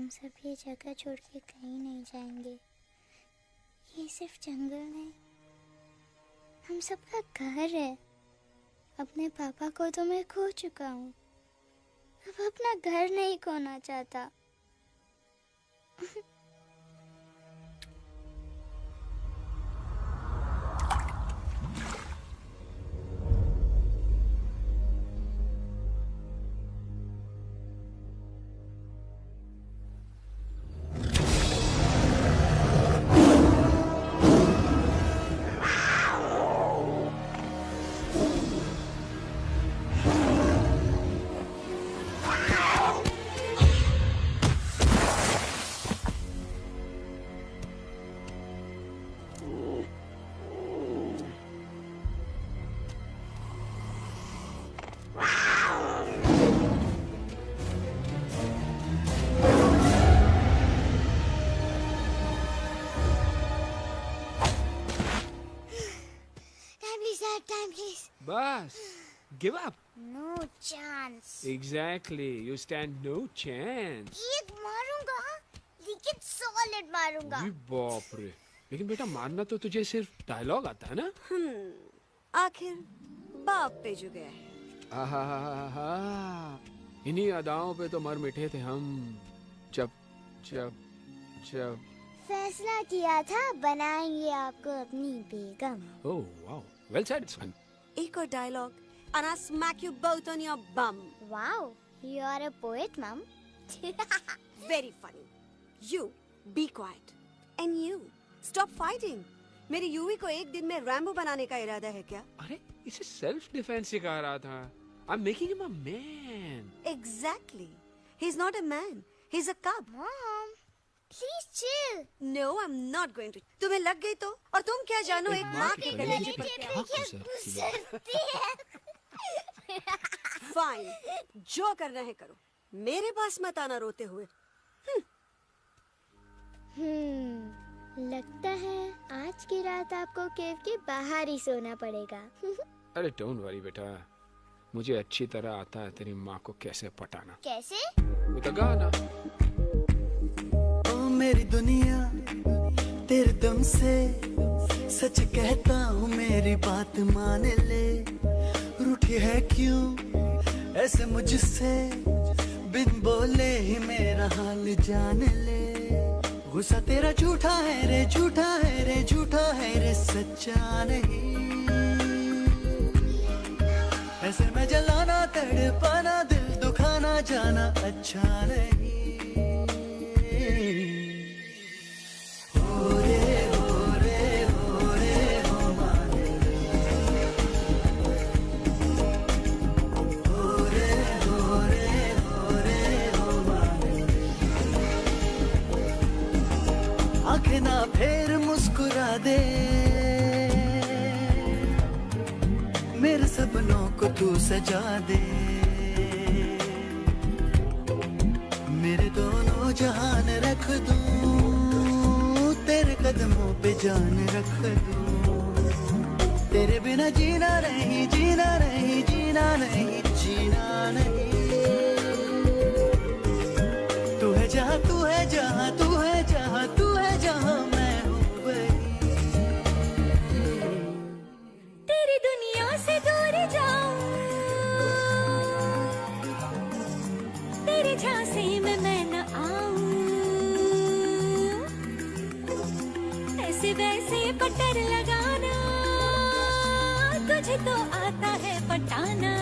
हम सब ये जगह छोड़ के कहीं नहीं जाएंगे। ये सिर्फ जंगल नहीं, हम सबका घर है। अपने पापा को तो मैं खो चुका हूँ, अब अपना घर नहीं खोना चाहता। Bas, give up. No chance. Exactly, you stand no chance. एक मारूंगा, लेकिन solid मारूंगा। अरे बाप रे, लेकिन बेटा मारना तो तुझे सिर्फ डायलॉग आता है ना? आखिर बाप पे जो गया है। आहा, इन्हीं अदाओं पे तो मर मिटे थे हम जब जब जब फैसला किया था बनाएंगे आपको अपनी बेगम। ओह वाओ, वेल सेड सन। एक और dialogue and I'll smack you both on your bum. Wow, you are a poet, mom. Very funny. You be quiet and you stop fighting. मेरी यूवी को एक दिन में रैम्बो बनाने का इरादा है क्या? अरे इसे सेल्फ डिफेंस सिखा रहा था। I'm making him a man. Exactly. He's not a man. He's a cub. Mom, please chill. No, I'm not going to. तुम्हें लग गई तो? और तुम क्या जानो एक माँ के कलेजे पर क्या? Fine. जो करना है करो। मेरे पास मत आना रोते हुए। लगता है आज की रात आपको केव के बाहर ही सोना पड़ेगा। अरे डोंट वरी बेटा, मुझे अच्छी तरह आता है तेरी माँ को कैसे पटाना। कैसे? With a गाना। ओ मेरी दुनिया तेरे दम से सच कहता हूँ, मेरी बात मान ले। रूठी है क्यों ऐसे मुझसे, बिन बोले ही मेरा हाल जान ले। गुस्सा तेरा झूठा है रे, झूठा है रे, झूठा है रे, सच्चा नहीं। ऐसे में जलाना तड़पाना, दिल दुखाना जाना अच्छा नहीं। हो रे हो रे हो रे हो माने, हो रे हो रे हो रे हो माने। आंखें ना फेर मुस्कुरा दे, मेरे सपनों को तू सजा दे। मेरे दोनों जहान रख दूं, तेरे कदमों पे जान रख दूं। तेरे बिना जीना नहीं, जीना नहीं, जीना नहीं, जीना नहीं। तू है जहाँ, तू है जहाँ, तू है जहाँ, तू है जहाँ, मैं हूँ वही। तेरी दुनिया से दूर जाऊं, तेरे झांसे में मैं न आऊं। ऐसे वैसे पटर लगाना, तुझे तो आता है पटाना।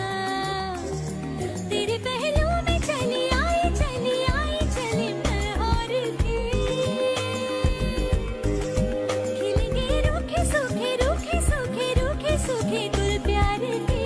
तेरे पहलू में चली आई, चली आई, चली मैं और थी। खिलेंगे रूखे सूखे, रूखे सूखे, रूखे सूखे गुल प्यार के।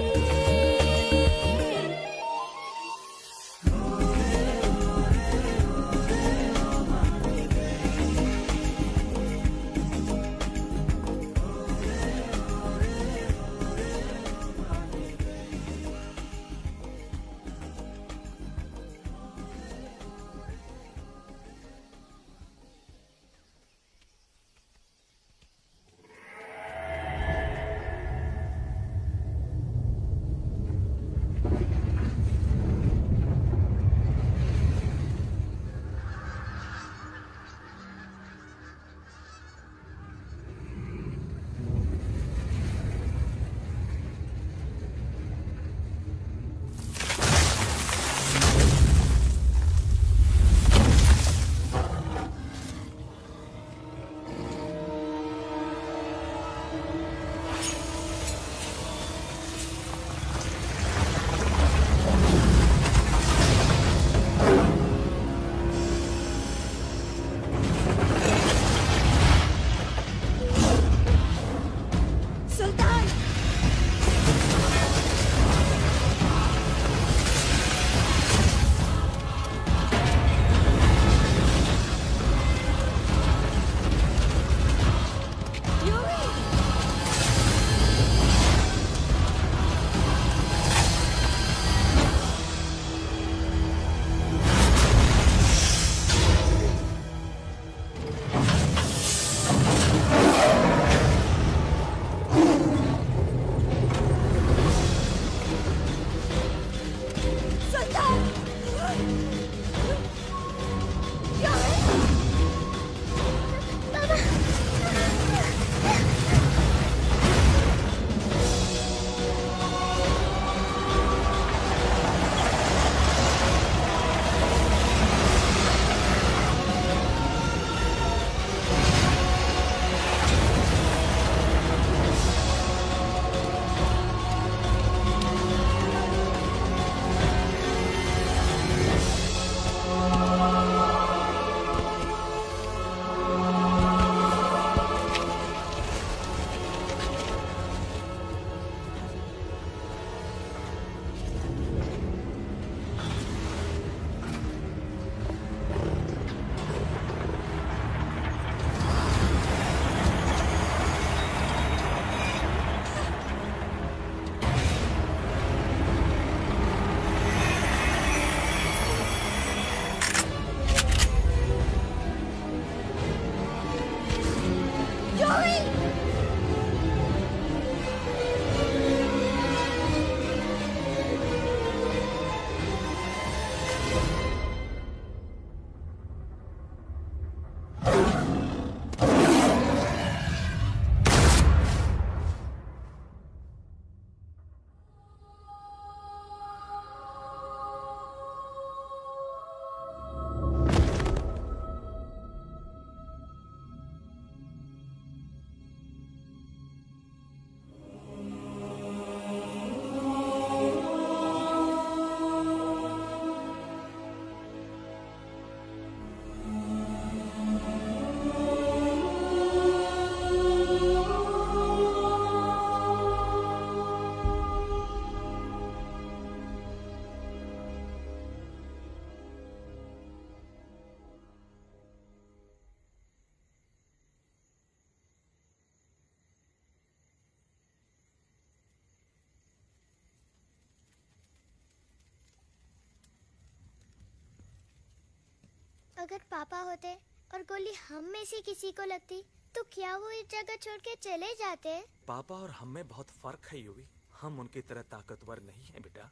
अगर पापा होते और गोली हम में से किसी को लगती तो क्या वो इस जगह छोड़ के चले जाते? पापा और हम में बहुत फर्क है यूवी। हम उनकी तरह ताकतवर नहीं है बेटा।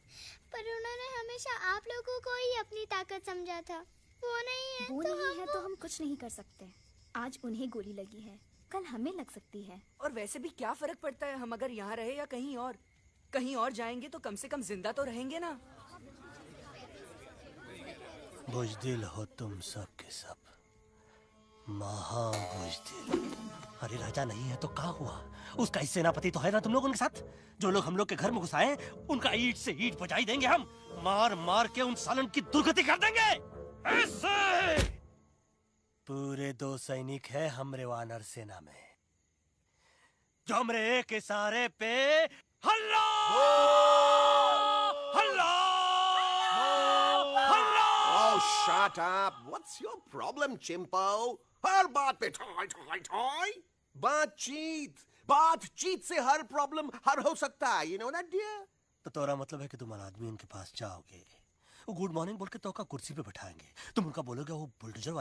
पर उन्होंने हमेशा आप लोगों को ही अपनी ताकत समझा था। वो नहीं है वो तो नहीं है तो हम कुछ नहीं कर सकते। आज उन्हें गोली लगी है, कल हमें लग सकती है। और वैसे भी क्या फर्क पड़ता है हम अगर यहाँ रहे या कहीं और? कहीं और जाएंगे तो कम से कम जिंदा तो रहेंगे ना। बुज़दिल हो तुम सब के सब, महाबुज़दिल। अरे राजा नहीं है तो क्या हुआ? उसका ही सेनापति तो है ना तुम लोग उनके साथ। जो लोग हम लोग के घर में घुसाए उनका ईंट से ईंट बजाई देंगे हम। मार मार के उन सालन की दुर्गति कर देंगे। ऐसे पूरे 2 सैनिक है हमरे वानर सेना में जो हमरे एक इशारे पे हल्ला हल्ला हल्ला। Oh, shut up! What's your problem, Chimpo? हर बात पे ठोय ठोय ठोय। बातचीत से हर प्रॉब्लम हल हो सकता है। You know that, dear? तो तोरा मतलब है कि तुम आदमी उनके पास जाओगे, वो गुड मॉर्निंग बोल के तो का कुर्सी पे बैठाएंगे। तुम उनका बोलोगे वो बुलडोजर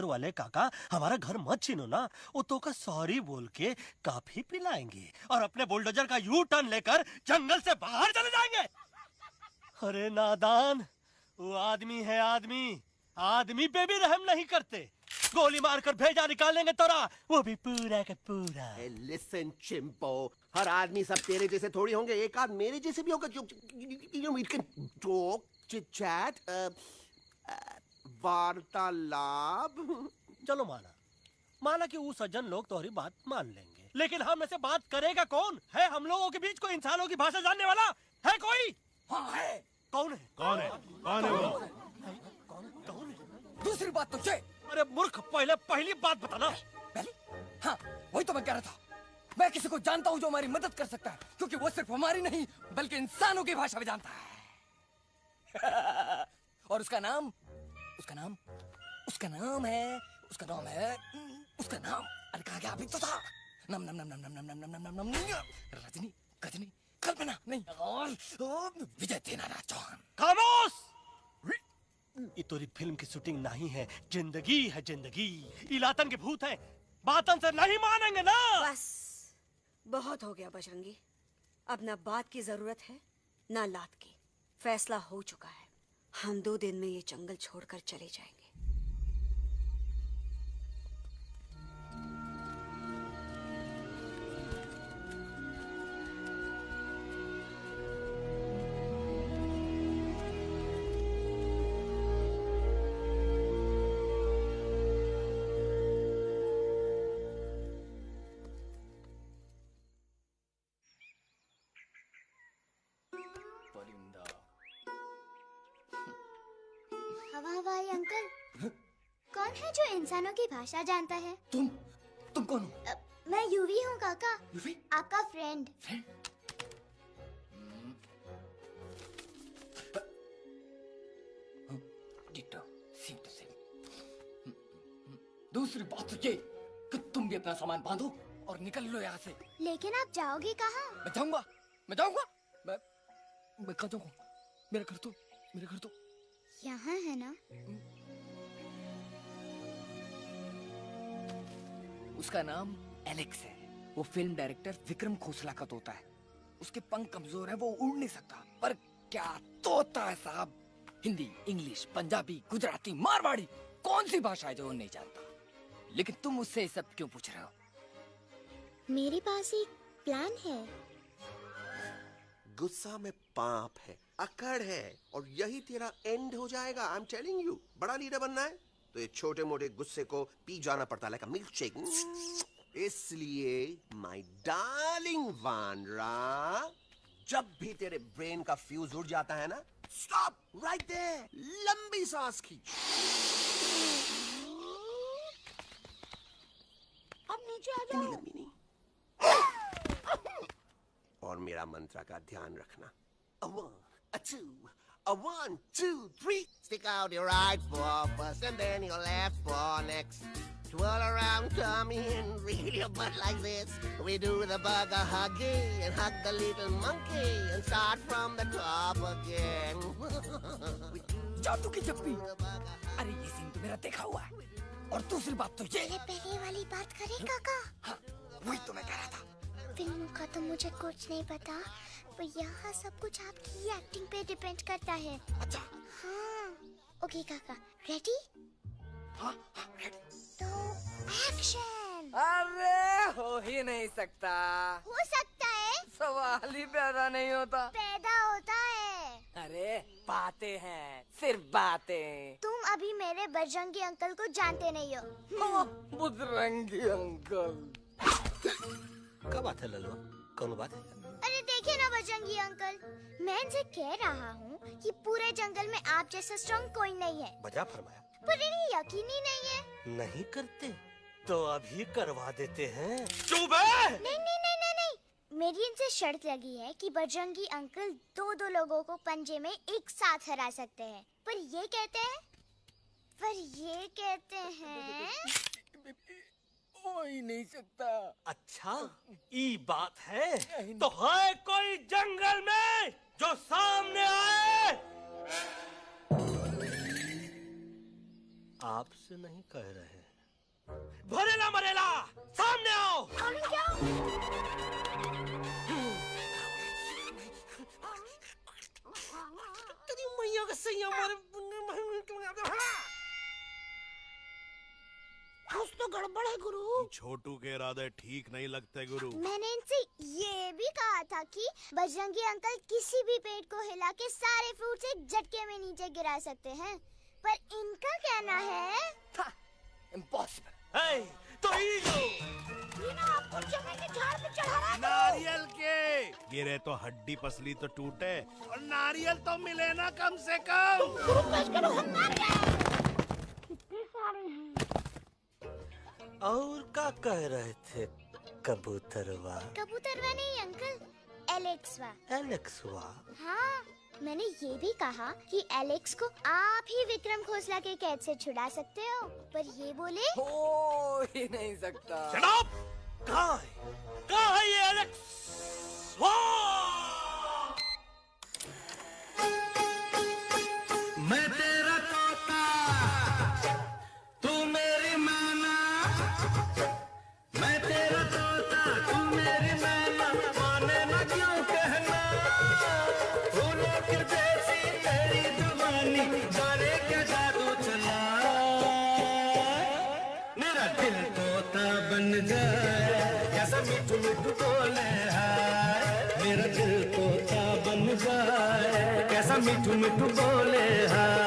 वाले काका हमारा घर मत छीनो ना। वो तो का सॉरी बोल के काफी पिलाएंगे और अपने बुलडोजर का यू टर्न लेकर जंगल से बाहर चले जाएंगे। अरे नादान, वो आदमी है आदमी पे भी रहम नहीं करते। गोली मारकर भेजा निकालेंगे तोरा, वो भी पूरा का पूरा। Hey, listen, Chimpo. हर आदमी सब तेरे जैसे थोड़ी होंगे। एक आध मेरे जैसे भी होगा जो we can talk, chit chat, वार्तालाप। चलो माना कि वो सज्जन लोग तुम्हारी बात मान लेंगे, लेकिन हम ऐसे बात करेगा कौन? है हम लोगों के बीच कोई इंसानों की भाषा जानने वाला है कोई? हाँ है। कौन है वो? दूसरी बात तो ये। अरे मूर्ख, पहली बात बताना। पहले? हाँ, वही तो मैं कह रहा था। मैं किसी को जानता हूँ जो हमारी मदद कर सकता है, क्योंकि वो सिर्फ हमारी नहीं बल्कि इंसानों की भाषा भी जानता है। और उसका नाम है अरे कहा गया अभी तो था। नम नम नम नम नम नम नम नम नम रजनी गजनी कल्पना नहीं और विजय देनाराज चौहान। खामोश! ये तोरी फिल्म की शूटिंग नहीं है, जिंदगी है जिंदगी। इलातन के भूत है, बातन से नहीं मानेंगे ना। बस बहुत हो गया बजरंगी। अब ना बात की जरूरत है ना लात की। फैसला हो चुका है, हम 2 दिन में ये जंगल छोड़कर चले जाएंगे। हवा हवाई अंकल, कौन है जो इंसानों की भाषा जानता है? तुम कौन हो? मैं यूवी हूँ काका, यूवी? आपका फ्रेंड। दूसरी बात तो ये कि तुम भी अपना सामान बांधो और निकल लो यहाँ से। लेकिन आप जाओगे कहाँ? मैं जाऊंगा मैं कहाँ जाऊंगा? मेरा घर तो यहाँ है ना? उसका नाम एलेक्स है। वो फिल्म डायरेक्टर विक्रम खोसला का तोता है। उसके पंख कमजोर है, वो उड़ नहीं सकता, पर क्या तोता है साहब। हिंदी, इंग्लिश, पंजाबी, गुजराती, मारवाड़ी, कौन सी भाषा है जो वो नहीं जानता। लेकिन तुम उससे सब क्यों पूछ रहे हो? मेरे पास एक प्लान है। गुस्सा में पाप है, अकड़ है, और यही तेरा एंड हो जाएगा। आई एम टेलिंग यू। बड़ा लीडर बनना है तो ये छोटे मोटे गुस्से को पी जाना पड़ता है, लाइक अ मिल्क शेक। इसलिए माय डार्लिंग वानरा, जब भी तेरे ब्रेन का फ्यूज उड़ जाता है ना, स्टॉप राइट देयर, लंबी सांस खींच। अब नीचे आ जाओ। लंबी नहीं। और मेरा मंत्र का ध्यान रखना। A 1, a 2, a 1, 2, 3. Stick out your right paw first and then your left paw next. Twirl around tummy and reel your butt like this. We do the bugger huggy and hug the little monkey and start from the top again. जादू की जप्पी। अरे ये scene तो मेरा देखा हुआ है। और दूसरी बात तो ये। पहले वाली बात करें काका? हाँ, वही तो मैं कह रहा था। फिल्मों का तो मुझे कुछ नहीं पता, पर यहाँ सब कुछ आपकी एक्टिंग पे डिपेंड करता है। अच्छा। हाँ। ओके काका, रेडी? हाँ, रेडी। तो एक्शन। अरे हो ही नहीं सकता। हो सकता है। सवाल ही पैदा नहीं होता। पैदा होता है। अरे बातें हैं, सिर्फ बातें। तुम अभी मेरे बजरंगी अंकल को जानते नहीं हो। बजरंगी अंकल। क्या बात है ललवा? कौन बात है? अरे देखिए ना बजरंगी अंकल, मैं इनसे कह रहा हूँ कि पूरे जंगल में आप जैसा स्ट्रॉन्ग कोई नहीं है। बजा फरमाया। पर इन्हें यकीन ही नहीं है। नहीं करते तो अभी करवा देते हैं। चुप है। नहीं नहीं नहीं नहीं नहीं, मेरी इनसे शर्त लगी है कि बजरंगी अंकल 2-2 लोगों को पंजे में एक साथ हरा सकते हैं। पर ये कहते हैं हो ही नहीं सकता। अच्छा, ये बात है तो है कोई जंगल में जो सामने आए? आपसे नहीं कह रहे। भरेला मरेला, सामने आओ। तेरी मैया का सही हमारे कुछ तो गड़बड़ है गुरु। छोटू के इरादे ठीक नहीं लगते गुरु। मैंने इनसे ये भी कहा था कि बजरंगी अंकल किसी भी पेड़ को हिला के सारे फ्रूट्स एक झटके में नीचे गिरा सकते हैं, पर इनका कहना है इम्पॉसिबल। तो ये ना आपको चने के झाड़ पे चढ़ा रहा है। नारियल के गिरे तो हड्डी पसली तो टूटे, और नारियल तो मिले ना कम से कम। गुरु पेश करो, हम नारियल कितने सारे हैं। और क्या कह रहे थे कबूतरवा? कबूतरवा नहीं अंकल, एलेक्सवा। एलेक्सवा? हाँ, मैंने ये भी कहा कि एलेक्स को आप ही विक्रम खोसला के कैद से छुड़ा सकते हो, पर ये बोले हो ही नहीं सकता। Shut up! कहाँ है ये एलेक्स? मैं तेरा तोता, तू मेरी मैना। मैं तेरा तोता, तू मेरी मैना। माने ना क्यों कहना, फूलों की जैसी जवानी जाने क्या जादू चला, मेरा दिल तोता बन जाए, कैसा मिठू मिठू बोले हाय, मेरा दिल तोता बन जाए, कैसा मिठू मिठू बोले हाय।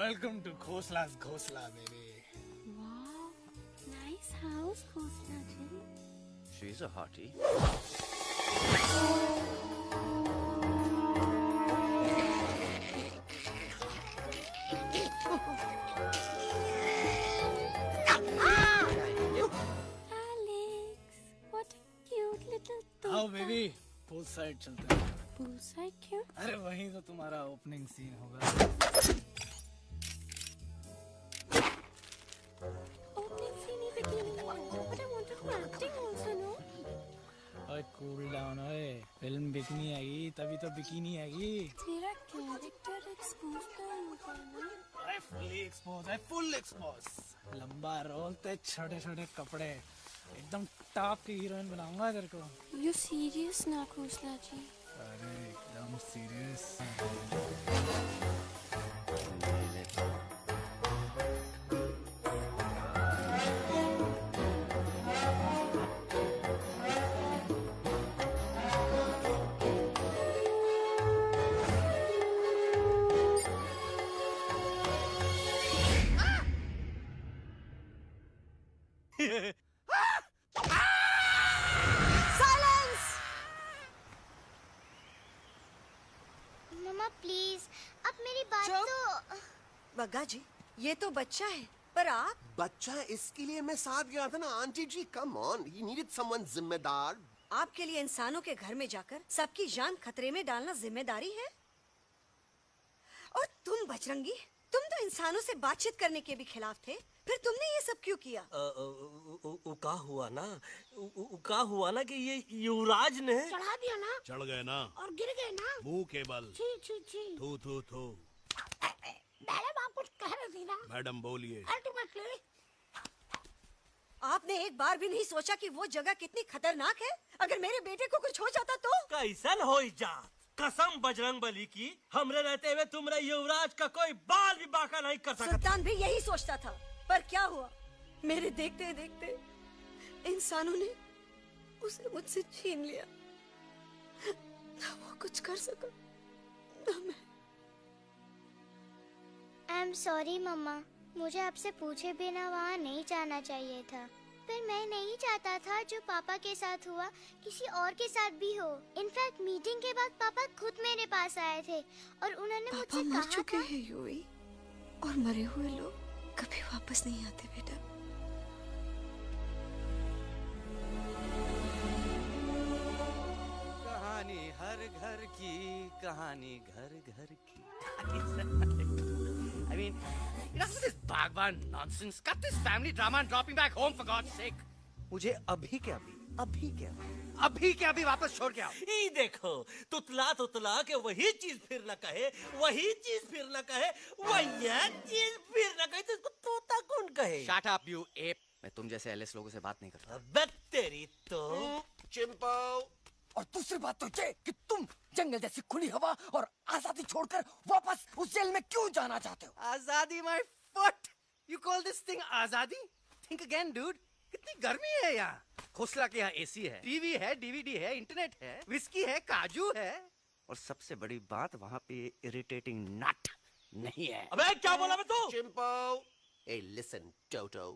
Welcome to Khosla's Khosla, baby. Wow, nice house, Khosla ji. She's a hottie. Alex, what a cute little toy. आओ baby, pool side चलते हैं। Pool side क्यों? अरे वहीं तो तुम्हारा ओपनिंग सीन होगा। Opening scene ही bikini में है, but I want to do acting also, no? ओए कूल डाउन ओए, फिल्म बिकनी आएगी तभी तो बिकिनी आएगी। तेरा कैरेक्टर एक्सपोज तो होगा ना? अरे फुल्ली एक्सपोज है, फुल एक्सपोज। लंबा रोल ते छोटे छोटे कपड़े, एकदम टॉप की हीरोइन बनाऊंगा तेरे को। You serious ना खोसला जी? अरे एकदम सीरियस। मम्मा प्लीज, अब मेरी बात तो। बग्गा जी, ये तो बच्चा है, पर आप? बच्चा इसके लिए मैं साथ गया था ना aunty ji, come on, he needed someone जिम्मेदार। आपके लिए इंसानों के घर में जाकर सबकी जान खतरे में डालना जिम्मेदारी है? और तुम बजरंगी, तुम तो इंसानों से बातचीत करने के भी खिलाफ थे, फिर तुमने ये सब क्यों किया? का हुआ ना कि ये युवराज ने चढ़ा दिया ना, चढ़ गए ना और गिर गए ना मुंह के बल। छी छी छी। थू थू थू। मैडम आप कुछ कह रही थी ना? मैडम बोलिए। अल्टीमेटली आपने एक बार भी नहीं सोचा कि वो जगह कितनी खतरनाक है? अगर मेरे बेटे को कुछ हो जाता तो? कैसन हो जात? कसम बजरंग बली की, हमरे रहते हुए तुमरे युवराज का कोई बाल भी बाका नहीं कर सकता। सुल्तान भी यही सोचता था, पर क्या हुआ? मेरे देखते देखते इंसानों ने उसे मुझसे छीन लिया। ना वो कुछ कर सका, ना मैं। आई एम सॉरी मम्मा, मुझे आपसे पूछे बिना वहाँ नहीं जाना चाहिए था। पर मैं नहीं चाहता था जो पापा के साथ हुआ किसी और के साथ भी हो। इनफैक्ट मीटिंग के बाद पापा खुद मेरे पास आए थे और उन्होंने मुझसे कहा मर चुके हैं यूवी, और मरे हुए लोग कभी वापस नहीं आते बेटा। कहानी हर घर की, कहानी घर घर की। I mean, enough of this Bhagwan nonsense. Cut this family drama and drop me back home for God's sake. मुझे अभी के अभी वापस छोड़ के आओ। ये देखो, तुतला के वही चीज फिर न कहे, वही चीज फिर न कहे, वही चीज फिर न कहे, तो इसको तोता कौन कहे? Shut up, you ape. मैं तुम जैसे एलएस लोगों से बात नहीं करता। अबे तेरी तो। चिंपो। और दूसरी बात तो ये कि तुम जंगल जैसी खुली हवा और आजादी छोड़कर वापस उस जेल में क्यों जाना चाहते हो? आजादी my foot. You call this thing आजादी? Think again, dude. कितनी गर्मी है यहाँ। खोसला के यहाँ एसी है, टीवी है, डीवीडी है, इंटरनेट है, विस्की है, काजू है, और सबसे बड़ी बात वहाँ पे इरिटेटिंग नट नहीं है। अबे क्या बोला मैं तू? चिंपो, ए लिसन टोटो,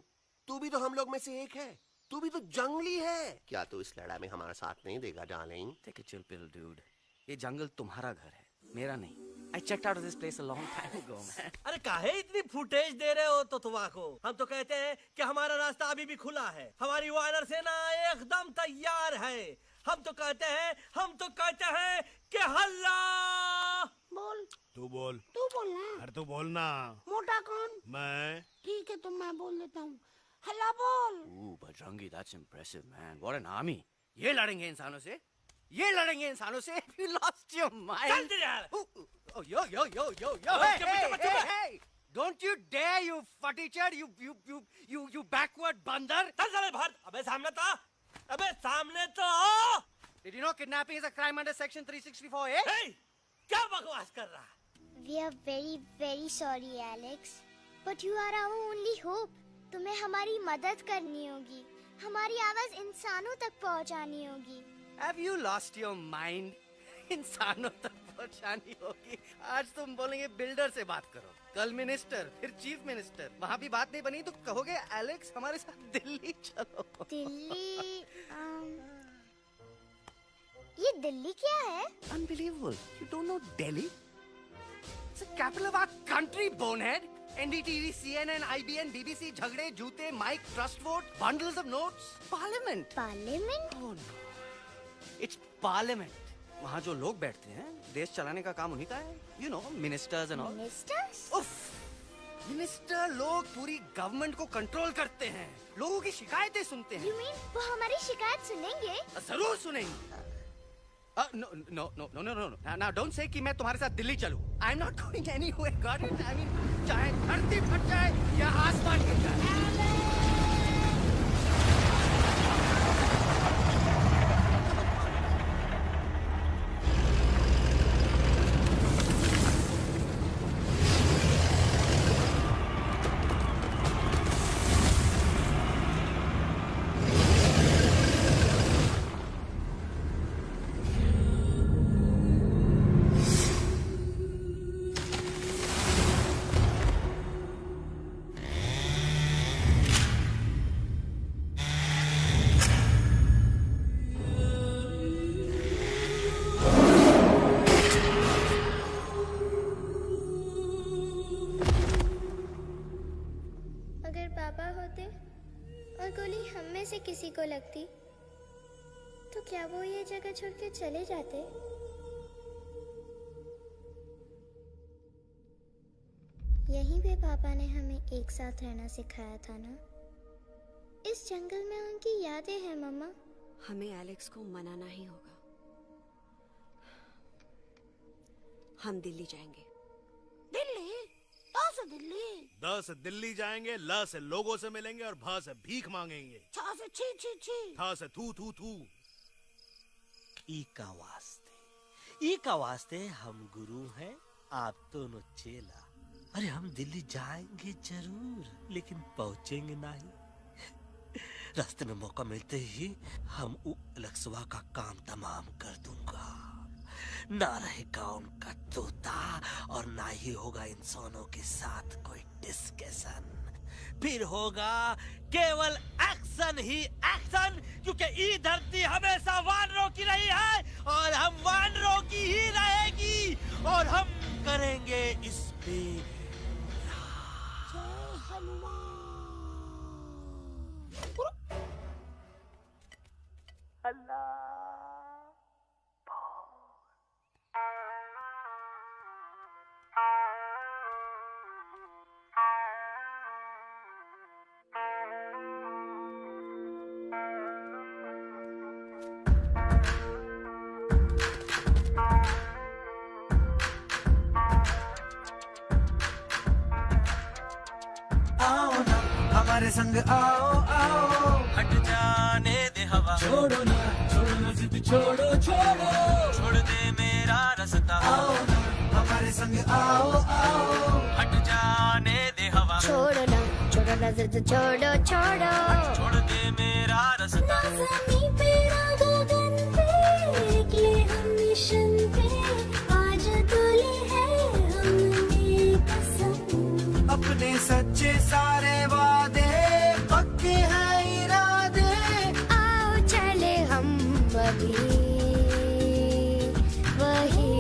तू भी तो हम लोग में से एक है। तू भी तो जंगली है। क्या तू इस लड़ाई में हमारा साथ नहीं देगा darling? Take a chill pill, dude. ये जंगल तुम्हारा घर है, मेरा नहीं। I checked out of this place a long time ago, man. अरे काहे इतनी फुटेज दे रहे हो तो तुम्हाको? हम तो कहते हैं कि हमारा रास्ता अभी भी खुला है। हमारी वानर सेना एकदम तैयार है। हम तो कहते हैं कि हल्ला। बोल। तू बोल। तू बोलना। अरे तू बोलना। मोटा कौन? मैं। ठीक है, तो मैं बोल देता हूँ। हल्ला बोल। Ooh, Bajrangi, that's impressive, man. What an army. ये लड़ेंगे इंसानों से? ये लड़ेंगे इंसानों से? You lost your mind. चल दे यार। Oh, yo. Hey. Don't you dare, you futichard, you backward बंदर. चल साले बाहर। अबे सामने तो आओ। Did you know kidnapping is a crime under section 364, eh? Hey, क्या बकवास कर रहा है? We are very, very sorry, Alex. But you are our only hope. तुम्हें हमारी मदद करनी होगी। हमारी आवाज इंसानों तक पहुंचानी होगी। Have you lost your mind? इंसानों तक पहुंचानी होगी। आज तुम बोलेंगे बिल्डर से बात करो, कल मिनिस्टर, फिर चीफ मिनिस्टर। वहाँ भी बात नहीं बनी तो कहोगे एलेक्स हमारे साथ दिल्ली चलो। दिल्ली? ये दिल्ली क्या है? Unbelievable. You don't know Delhi? It's the capital of our country, bonehead. NDTV, CNN, IBN, BBC, झगड़े, जूते, mike, trust vote, bundles of notes, parliament. Parliament? Oh no. It's parliament. वहाँ जो लोग बैठते हैं, देश चलाने का काम उन्हीं का है। You know, ministers and all. Ministers? उफ, मिनिस्टर लोग पूरी गवर्नमेंट को कंट्रोल करते हैं, लोगों की शिकायतें सुनते हैं। You mean वो हमारी शिकायत सुनेंगे? जरूर सुनेंगे। No. Now don't say कि मैं तुम्हारे साथ दिल्ली चलूं. I'm not going anywhere. Got it? I mean, चाहे धरती फट जाए या आसमान गिर जाए। किसी को लगती तो क्या वो ये जगह छोड़ के चले जाते? यहीं पे पापा ने हमें एक साथ रहना सिखाया था ना। इस जंगल में उनकी यादें हैं मम्मा। हमें एलेक्स को मनाना ही होगा। हम दिल्ली जाएंगे। दिल्ली? दिल्ली? द से दिल्ली जाएंगे, ल से लोगों से मिलेंगे और भ से भीख मांगेंगे, छ से छी, थ से थू। ई का वास्ते हम गुरु हैं, आप दोनों चेला। अरे हम दिल्ली जाएंगे जरूर, लेकिन पहुंचेंगे नहीं। रास्ते में मौका मिलते ही हम अलक्सवा का काम तमाम कर दूंगा। ना रहेगा उनका तोता और ना ही होगा इंसानों के साथ कोई डिस्कशन। फिर होगा केवल एक्शन ही एक्शन, क्योंकि ये धरती हमेशा वानरों की रही है और हम वानरों की ही रहेगी और हम करेंगे इस पे हमारे संग आओ आओ, हट जाने दे हवा, छोड़ो ना जिद, छोड़ो छोड़ दे मेरा रास्ता। आओ ना हमारे संग आओ आओ, हट जाने दे हवा, छोड़ो ना नजर तो छोड़ो छोड़ो, छोड़ दे मेरा रास्ता। ज़मीं पे ना गगन पे निकले हम मिशन पे, आज तुली है हमने कसम। अपने सच्चे सारे वादे पक्के हैं इरादे, आओ चले हम अभी वही।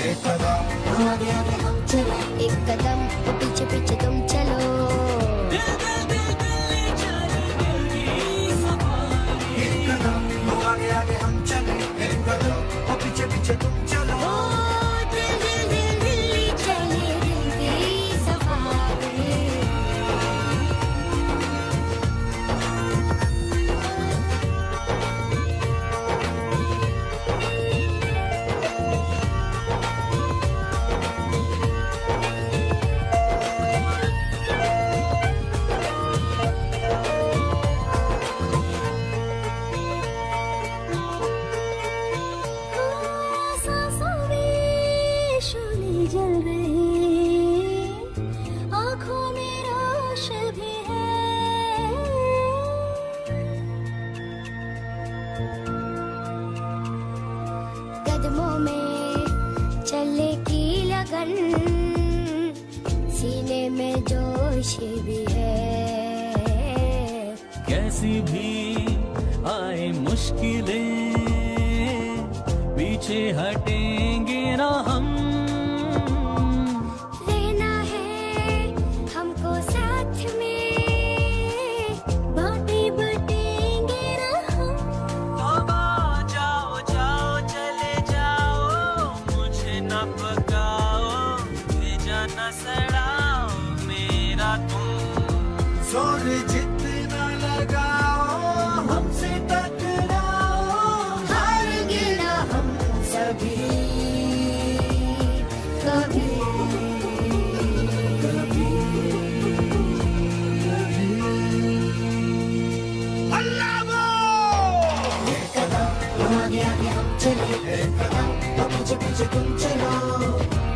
एक कदम आगे आगे हम चले, एक कदम पीछे पीछे तुम चलो। दिल दिल दिल दिल चले दिल की सफारी। एक कदम आगे आगे हम चले, एक कदम पीछे पीछे तुम चलो। दिल दिल दिल दिल चले दिल की सफारी। सांसों में शोले जल रहे, आँखों में रोश भी है। कदमों में चलने की लगन, सीने में जोश भी है। कैसी भी आए मुश्किलें, पीछे हटेंगे ना हम। रहना है हमको साथ में, बातें बटेंगे ना हम। तौबा जाओ जाओ चले जाओ, मुझे न पकाओ, भेजा न सड़ाओ मेरा तुम। जोर जितना लगाओ हमसे टकराओ, हारेंगे ना हम सभी कभी। एक कदम आगे आगे हम चले, एक कदम पीछे पीछे तुम चलो।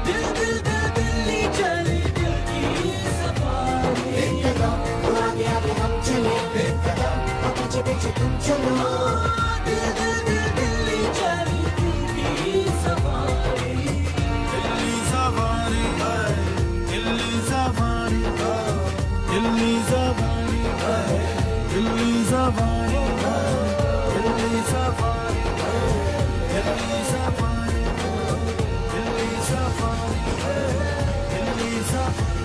दिल दिल दिल दिल्ली चली दिल की सफारी। एक कदम आगे आगे हम चले, एक कदम पीछे पीछे तुम चलो। दिल दिल दिल दिल्ली चली दिल की safari. Delhi safari Delhi safari Delhi safari Delhi safari Delhi safari Delhi safari Delhi safari Delhi safari.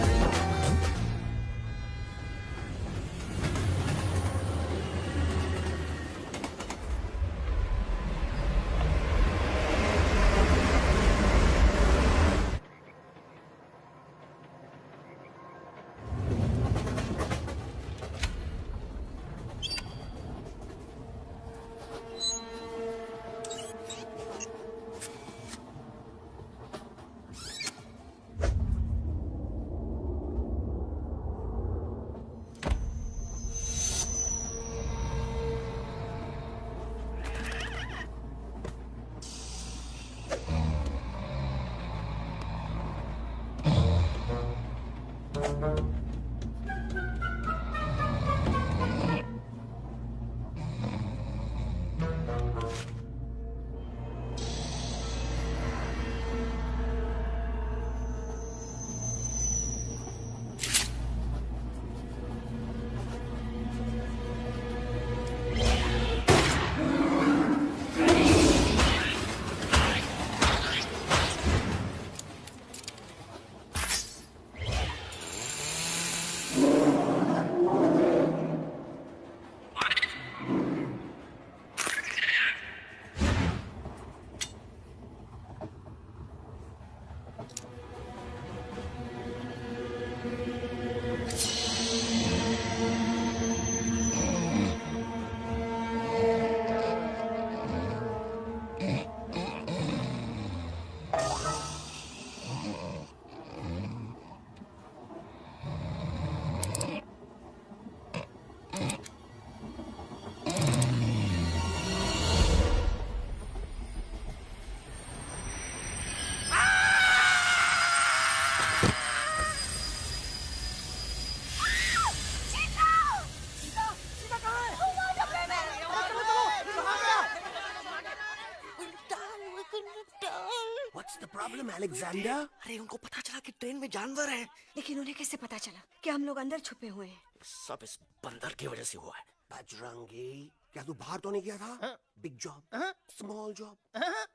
Alexander? अरे उनको पता चला कि ट्रेन में जानवर है। लेकिन उन्हें कैसे पता चला कि हम लोग अंदर छुपे हुए हैं? सब इस बंदर की वजह से हुआ है। बजरंगी, क्या तू बाहर तो नहीं गया था? Big job, small job,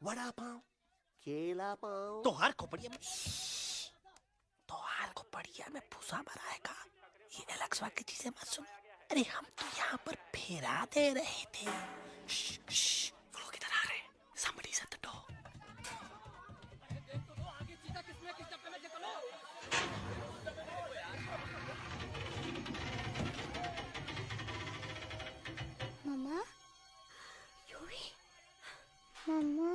vada pav, केला पाव। तोहार खोपड़िया में भूसा भराएगा। ये एलेक्सा की चीजें मत सुन। अरे हम तो यहाँ पर फेरा दे रहे थे। वो लोग इधर आ रहे हैं। Somebody's at the door. मम्मा, मम्मा,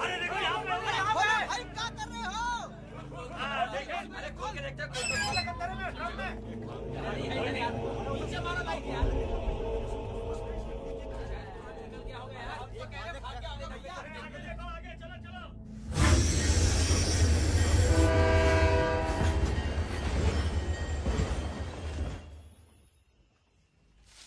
अरे देखो यहाँ पे भाई क्या कर रहे हो? देखिए, अरे खोल के देखते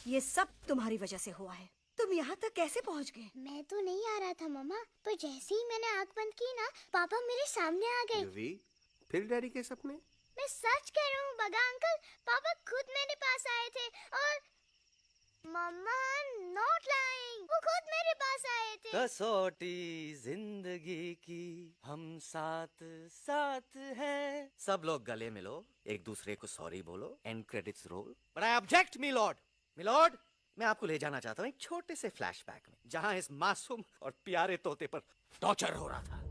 ये सब तुम्हारी वजह से हुआ है। तुम यहाँ तक कैसे पहुँच गए? मैं तो नहीं आ रहा था मम्मा, पर जैसे ही मैंने आँख बंद की ना, पापा मेरे सामने आ गए। युवी, फिर डैडी के सपने? मैं सच कह रहा हूँ बगा अंकल, पापा खुद मेरे पास आए थे और मम्मा नॉट लाइंग, वो खुद मेरे पास आए थे। कसौटी जिंदगी की हम साथ साथ हैं। सब लोग गले मिलो, एक दूसरे को सॉरी बोलो, and credits roll. But I object milord, मैं आपको ले जाना चाहता हूँ एक छोटे से फ्लैशबैक में, जहाँ इस मासूम और प्यारे तोते पर टॉर्चर हो रहा था।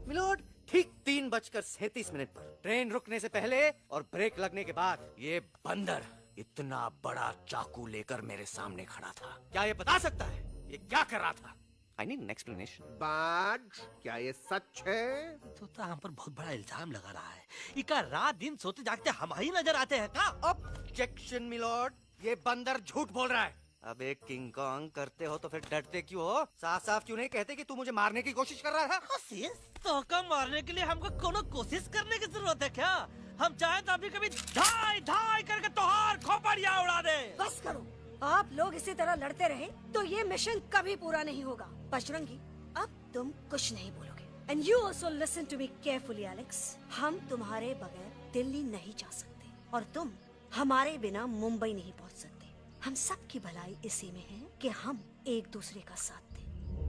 मिलॉर्ड, ठीक 3:37 पर ट्रेन रुकने से पहले और ब्रेक लगने के बाद ये बंदर इतना बड़ा चाकू लेकर मेरे सामने खड़ा था। क्या ये बता सकता है ये क्या कर रहा था? I need an explanation. बाज, क्या ये सच है? तो हम पर बहुत बड़ा इल्जाम लगा रहा है। इका रात दिन सोते जागते हम ही नजर आते हैं का? ऑब्जेक्शन मिलॉर्ड, ये बंदर झूठ बोल रहा है। अब एक किंग कॉन्ग करते हो तो फिर डरते क्यों हो? साफ साफ क्यों नहीं कहते कि तू मुझे मारने की कोशिश कर रहा था? तो कम मारने के लिए हमको कोनो कोशिश करने की जरूरत है क्या? हम चाहे तो अभी कभी धाई धाई करके तोहार खोपड़िया उड़ा दे। बस करो, आप लोग इसी तरह लड़ते रहे तो ये मिशन कभी पूरा नहीं होगा। बजरंगी, अब तुम कुछ नहीं बोलोगे। And you also listen to me carefully Alex. हम तुम्हारे बगैर दिल्ली नहीं जा सकते और तुम हमारे बिना मुंबई नहीं पहुंच सकते। हम सब की भलाई इसी में है कि हम एक दूसरे का साथ दें।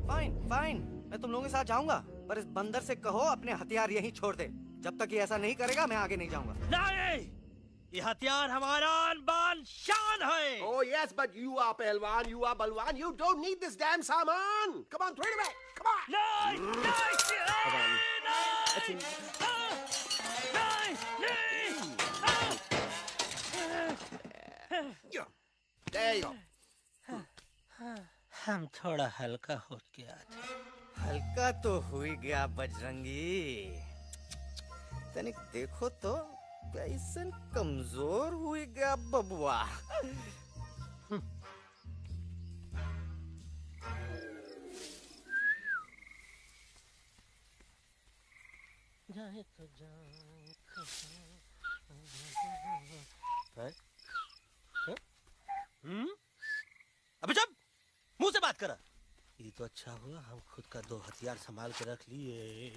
फाइन, मैं तुम लोगों के साथ जाऊंगा, पर इस बंदर से कहो अपने हथियार यहीं छोड़ दे। जब तक ये ऐसा नहीं करेगा मैं आगे नहीं जाऊंगा। नहीं, ये हथियार हमारा आन-बान शान है। Oh yes, but you are पहलवान, you are बलवान, you don't need this damn सामान. Come on, throw it away. Come on. There you go. हम थोड़ा हल्का हो गया था। हल्का तो हो ही गया बजरंगी। तनिक देखो तो कैसन कमजोर हुई गया बबुआ। जाए तो जाए अबे जब मुंह से बात करा। ये तो अच्छा हुआ हम खुद का 2 हथियार संभाल के रख लिए।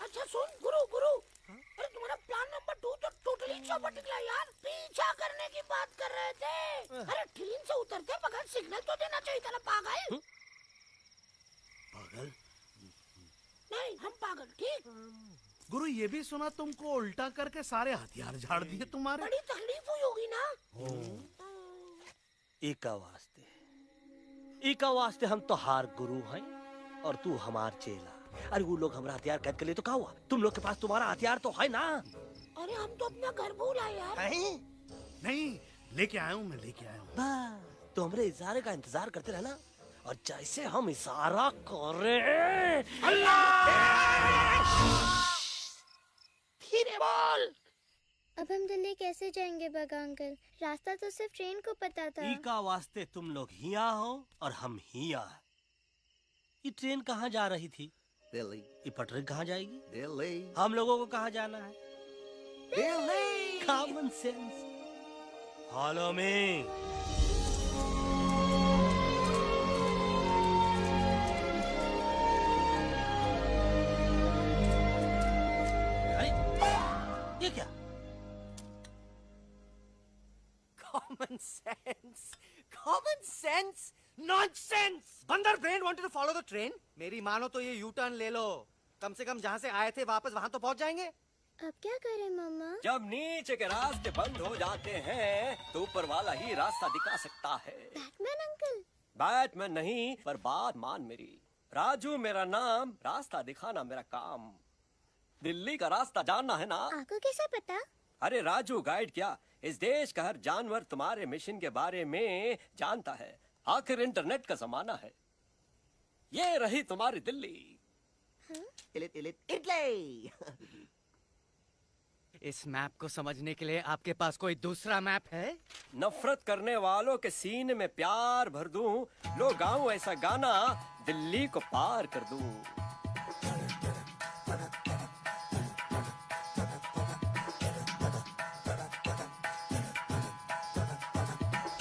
अच्छा सुन गुरु, अरे तुम्हारा प्लान नंबर 2 तो टोटली चौपट निकला यार। पीछा करने की बात कर रहे थे। अरे ट्रेन से उतरते बगैर सिग्नल तो देना चाहिए था ना पागल। पागल? नहीं, हम पागल, ठीक। गुरु, ये भी सुना तुमको उल्टा करके सारे हथियार झाड़ दिए तुम्हारे। बड़ी तकलीफ हुई होगी ना। इका वास्ते हम तो हार गुरु हैं और तू हमार चेला। अरे वो लोग हमारा हथियार कैद कर लिए तो क्या हुआ? तुम लोग के पास तुम्हारा हथियार तो है ना। अरे हम तो अपना घर भूल आए यार। नहीं, लेके आया हूँ, मैं लेके आया हूँ। तो हमारे इशारे का इंतजार करते रहना और जैसे हम इशारा करें धीरे बोल। अब हम दिल्ली कैसे जाएंगे बगा अंकल? रास्ता तो सिर्फ ट्रेन को पता था। इका वास्ते तुम लोग हिया हो और हम हिया। ये ट्रेन कहाँ जा रही थी? दिल्ली। ये पटरी कहाँ जाएगी? दिल्ली। हम लोगों को कहाँ जाना है? Delhi. Common sense. Follow me. ये क्या? Common sense, common sense, nonsense. बंदर brain wanted to follow the train. मेरी मानो तो ये U-turn ले लो। कम से कम जहाँ से आए थे वापस वहाँ तो पहुँच जाएंगे। अब क्या करें मामा? जब नीचे के रास्ते बंद हो जाते हैं तो ऊपर वाला ही रास्ता दिखा सकता है। Batman uncle. बैटमैन नहीं, पर बात मान मेरी। राजू मेरा नाम, रास्ता दिखाना मेरा काम। दिल्ली का रास्ता जानना है ना? आपको कैसे पता? अरे राजू गाइड क्या, इस देश का हर जानवर तुम्हारे मिशन के बारे में जानता है। आखिर इंटरनेट का जमाना है। ये रही तुम्हारी दिल्ली। इटली। इस मैप को समझने के लिए आपके पास कोई दूसरा मैप है? नफरत करने वालों के सीने में प्यार भर दूं, लो गाऊं ऐसा गाना, दिल्ली को पार कर दूं।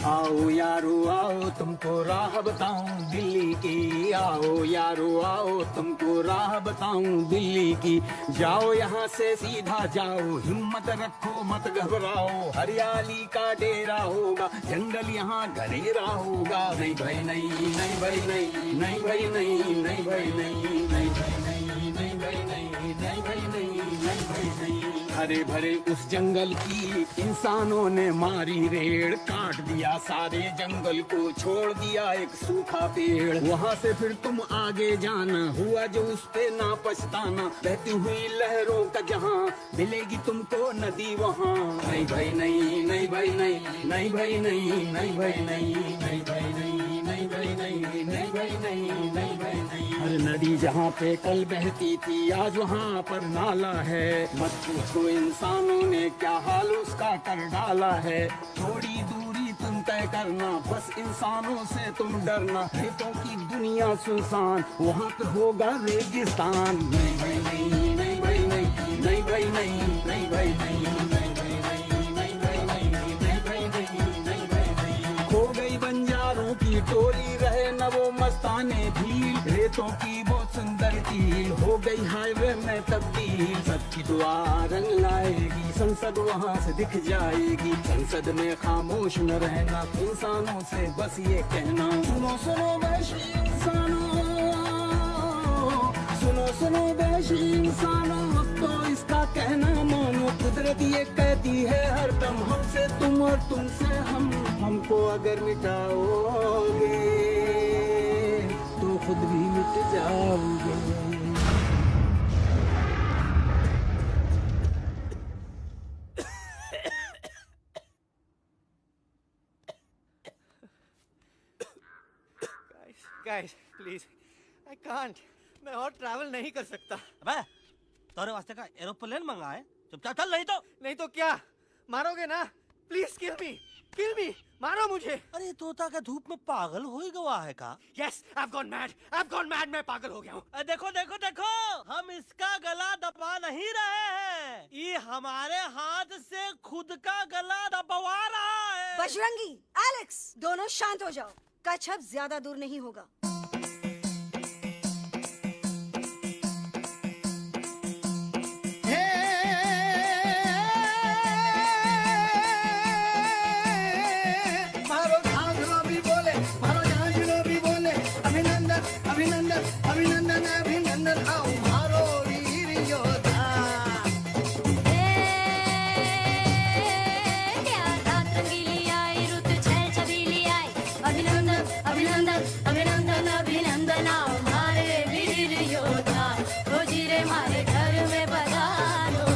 आओ यारो आओ तुमको राह बताऊं दिल्ली की, आओ यारो आओ तुमको राह बताऊं दिल्ली की। जाओ यहाँ से सीधा जाओ, हिम्मत रखो मत घबराओ, हरियाली का डेरा होगा, जंगल यहाँ घनेरा होगा। नहीं भाई नहीं, नहीं भाई नहीं, नहीं भाई नहीं, नहीं भाई नहीं, नहीं भाई नहीं, नहीं भाई नहीं, नहीं भाई नहीं, नहीं भाई नहीं। हरे भरे उस जंगल की इंसानों ने मारी रेड़, काट दिया सारे जंगल को, छोड़ दिया एक सूखा पेड़। वहाँ से फिर तुम आगे जाना, हुआ जो उस पे ना पछताना, बहती हुई लहरों का जहाँ, मिलेगी तुमको नदी वहाँ। नहीं भाई नहीं, नहीं भाई नहीं, नहीं भाई नहीं, नहीं भाई नहीं, नहीं भाई नहीं, नहीं भाई नहीं, नहीं भाई नहीं, नहीं भाई नहीं। हर नदी जहाँ पे कल बहती थी आज वहाँ पर नाला है, मत पूछो इंसानों ने क्या हाल उसका कर डाला है। थोड़ी दूरी तुम तय करना, बस इंसानों से तुम डरना, खेतों की दुनिया सुनसान, वहाँ पे होगा रेगिस्तान। नहीं भाई नहीं, नहीं भाई नहीं, नहीं भाई नहीं, नहीं भाई नहीं, नहीं भाई नहीं, नहीं भाई नहीं, नहीं भाई नहीं, नहीं भाई नहीं। खो गई बंजारों की टोली, रहे न वो मस्ताने भीड़, रेतों की बहुत सुंदर झील, हो गई हाईवे में तब्दील। सबकी दुआ रंग लाएगी, संसद वहाँ से दिख जाएगी, संसद में खामोश न रहना, इंसानों से बस ये कहना। सुनो सुनो वैशी इंसानों, सुनो सुनो वैशी इंसानों, अब तो इसका कहना मानो, कुदरत ये कहती है हरदम, हमसे तुम और तुमसे हम, हमको अगर मिटाओगे तो खुद भी मिट जाओगे। Guys, please, I can't. मैं और ट्रैवल नहीं कर सकता। अबे, तोरे वास्ते का एरोप्लेन मंगा है, चुपचाप चल, नहीं तो क्या मारोगे ना? प्लीज किल मी, मारो मुझे। अरे तोता का धूप में पागल हो ही गवा है का? Yes, I've gone mad, मैं पागल हो गया हूँ। देखो देखो देखो, हम इसका गला दबा नहीं रहे हैं, ये हमारे हाथ से खुद का गला दबवा रहा है। बजरंगी, एलेक्स, दोनों शांत हो जाओ, कच्छप ज्यादा दूर नहीं होगा। अभिनंदन अभिनंदन आओ मारो वीर योद्धा। रात रंगीली आई, रुत छल छबीली आई, अभिनंदन अभिनंदन अभिनंदन अभिनंदन आओ मारे वीर योद्धा, खोजी रे मारे घर में पधारो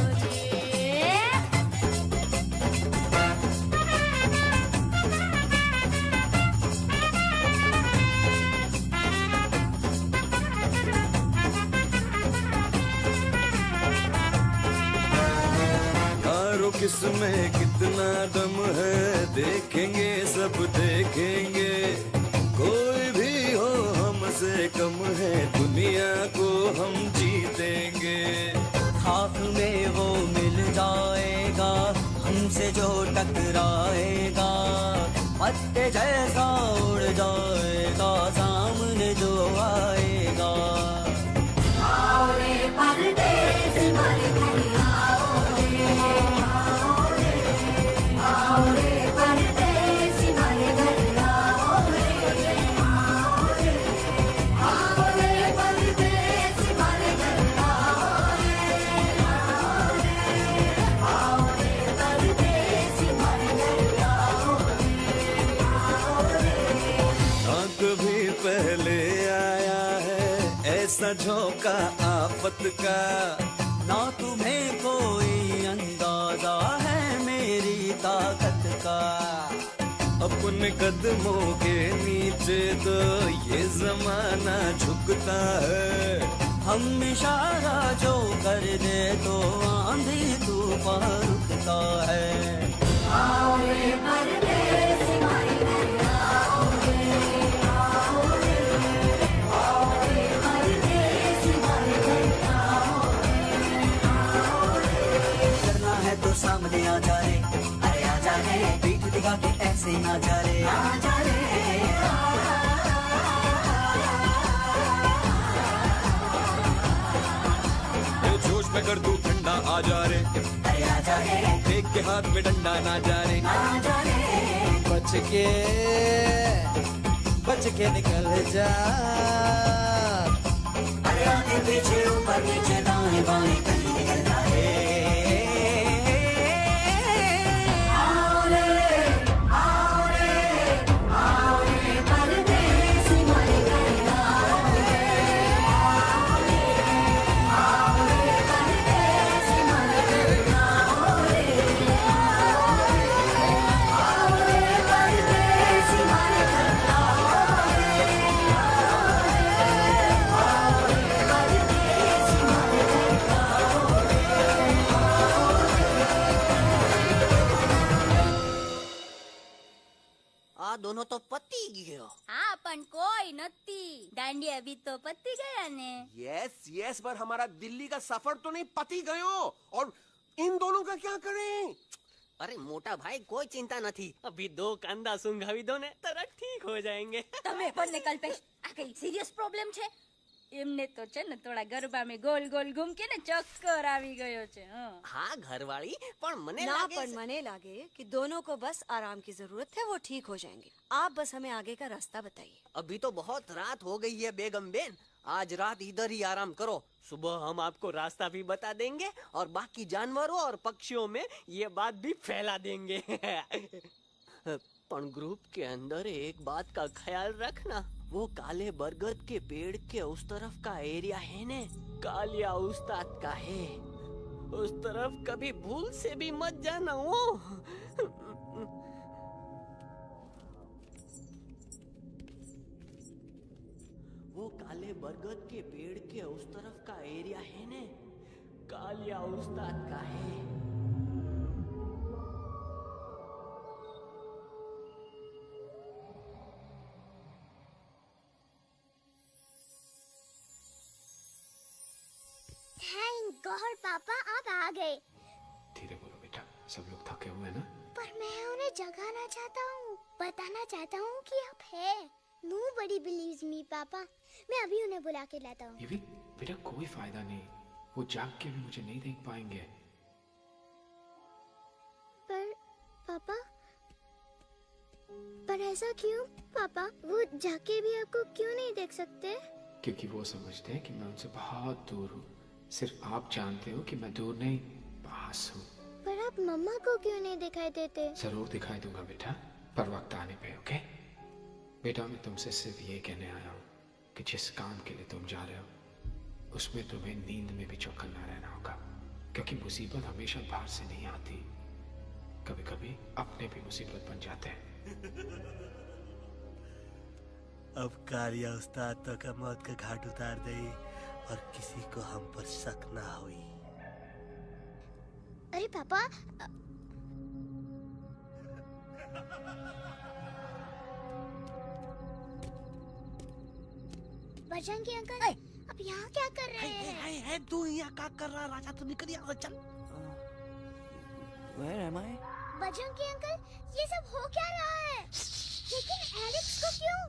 किसमें कितना दम है, देखेंगे सब देखेंगे, कोई भी हो हमसे कम है, दुनिया को हम जीतेंगे। खाक में वो मिल जाएगा, हमसे जो टकराएगा पत्ते जैसा उड़ जाएगा सामने जो आएगा। आओ रे परदेसी मारे घर आओ रे, आओ रे, आओ रे परदेसी मारे घर आओ रे, आओ रे, आओ रे परदेसी मारे घर आओ रे, आओ रे, आओ रे परदेसी मारे घर आओ रे, आओ रे। ना कभी पहले आया है ऐसा झोंका आफत का, ना तुम्हें कोई अंदाजा है मेरी ताकत का। अपने कदमों के नीचे तो ये जमाना झुकता है। हम इशारा जो कर दे तो आंधी तूफान रुकता है। आओ रे परदेसी मारे घर आओ रे, आओ रे, आओ रे परदेसी मारे घर आओ रे, आओ रे। करना है तो सामने आ जा रे, अरे आ जा रे, पीठ दिखा के ऐसे ना जा रे, आ जा रे। जोश में कर तू ठंडा आ जा रे, अरे आ जा रे, देख के हाथ में डंडा ना जा रे, आ जा रे। बच के निकल जा। अरे आगे पीछे ऊपर नीचे दाएं बाएं कहीं निकल जाए। आओ रे, आओ रे, आओ रे परदेसी मारे घर आओ रे, आओ रे, आओ रे परदेसी मारे घर आओ रे, आओ रे, आओ रे परदेसी मारे घर आओ रे, आओ रे, आओ रे परदेसी मारे घर आओ रे, आ दोनों तो पति गयो। हाँ पण कोई नती दांडी अभी तो पति गया ने। यस यस, पर हमारा दिल्ली का सफर तो नहीं पति गयो, और इन दोनों का क्या करें? अरे मोटा भाई कोई चिंता नहीं, अभी 2 कांदा सुंघावी दो ने तरह ठीक हो जाएंगे। તમે પણ ને કલ્પેશ આ કઈ સિરિયસ પ્રોબ્લેમ છે? એમને તો છે ને થોડા ગરબામાં ગોલ गोल घूम के ने चक्कर આવી ગયો છે। हाँ घरवाली, पर मने ना लागे पर मने लागे कि दोनों को बस आराम की जरूरत है, वो ठीक हो जाएंगे। आप बस हमें आगे का रास्ता बताइए। अभी तो बहुत रात हो गई है बेगम बेन, आज रात इधर ही आराम करो, सुबह हम आपको रास्ता भी बता देंगे और बाकी जानवरों और पक्षियों में ये बात भी फैला देंगे। पण ग्रुप के अंदर एक बात का ख्याल रखना, वो काले बरगद के पेड़ के उस तरफ का एरिया है ने कालिया उस्ताद का है, उस तरफ कभी भूल से भी मत जाना। वो काले बरगद के पेड़ के उस तरफ का एरिया है ने कालिया उस्ताद का है। थैंक गॉड पापा आप आ गए। धीरे बोलो बेटा, सब लोग थके हुए ना। पर मैं उन्हें जगाना चाहता हूँ, बताना चाहता हूँ कि आप है। Nobody believes me पापा, मैं अभी उन्हें बुला के लाता हूँ। ये भी बेटा कोई फायदा नहीं, वो जाग के भी मुझे नहीं देख पाएंगे। पर पापा, पर ऐसा क्यों पापा? वो जाग के भी आपको क्यों नहीं देख सकते? क्योंकि वो समझते हैं कि मैं उनसे बहुत दूर हूँ। सिर्फ आप जानते हो कि मैं दूर नहीं, पास हूँ। पर आप मम्मा को क्यों नहीं दिखाई देते? जरूर दिखाई दूंगा बेटा, पर वक्त आने पे। ओके बेटा, मैं तुमसे सिर्फ ये कहने आया हूँ कि जिस काम के लिए तुम जा रहे हो उसमें तुम्हें नींद में भी चौकन्ना रहना होगा, क्योंकि मुसीबत हमेशा बाहर से नहीं आती, कभी कभी अपने भी मुसीबत बन जाते हैं। अब कालिया उस्ताद तो का मौत का घाट उतार दे और किसी को हम पर शक ना हुई। अरे पापा, बजरंगी अंकल, अब यहाँ क्या कर रहे हैं? तू यहाँ क्या कर रहा? राजा तो निकल यहाँ, चल। Where am I? Bajrangi uncle, ये सब हो क्या रहा है? लेकिन एलेक्स को क्यों?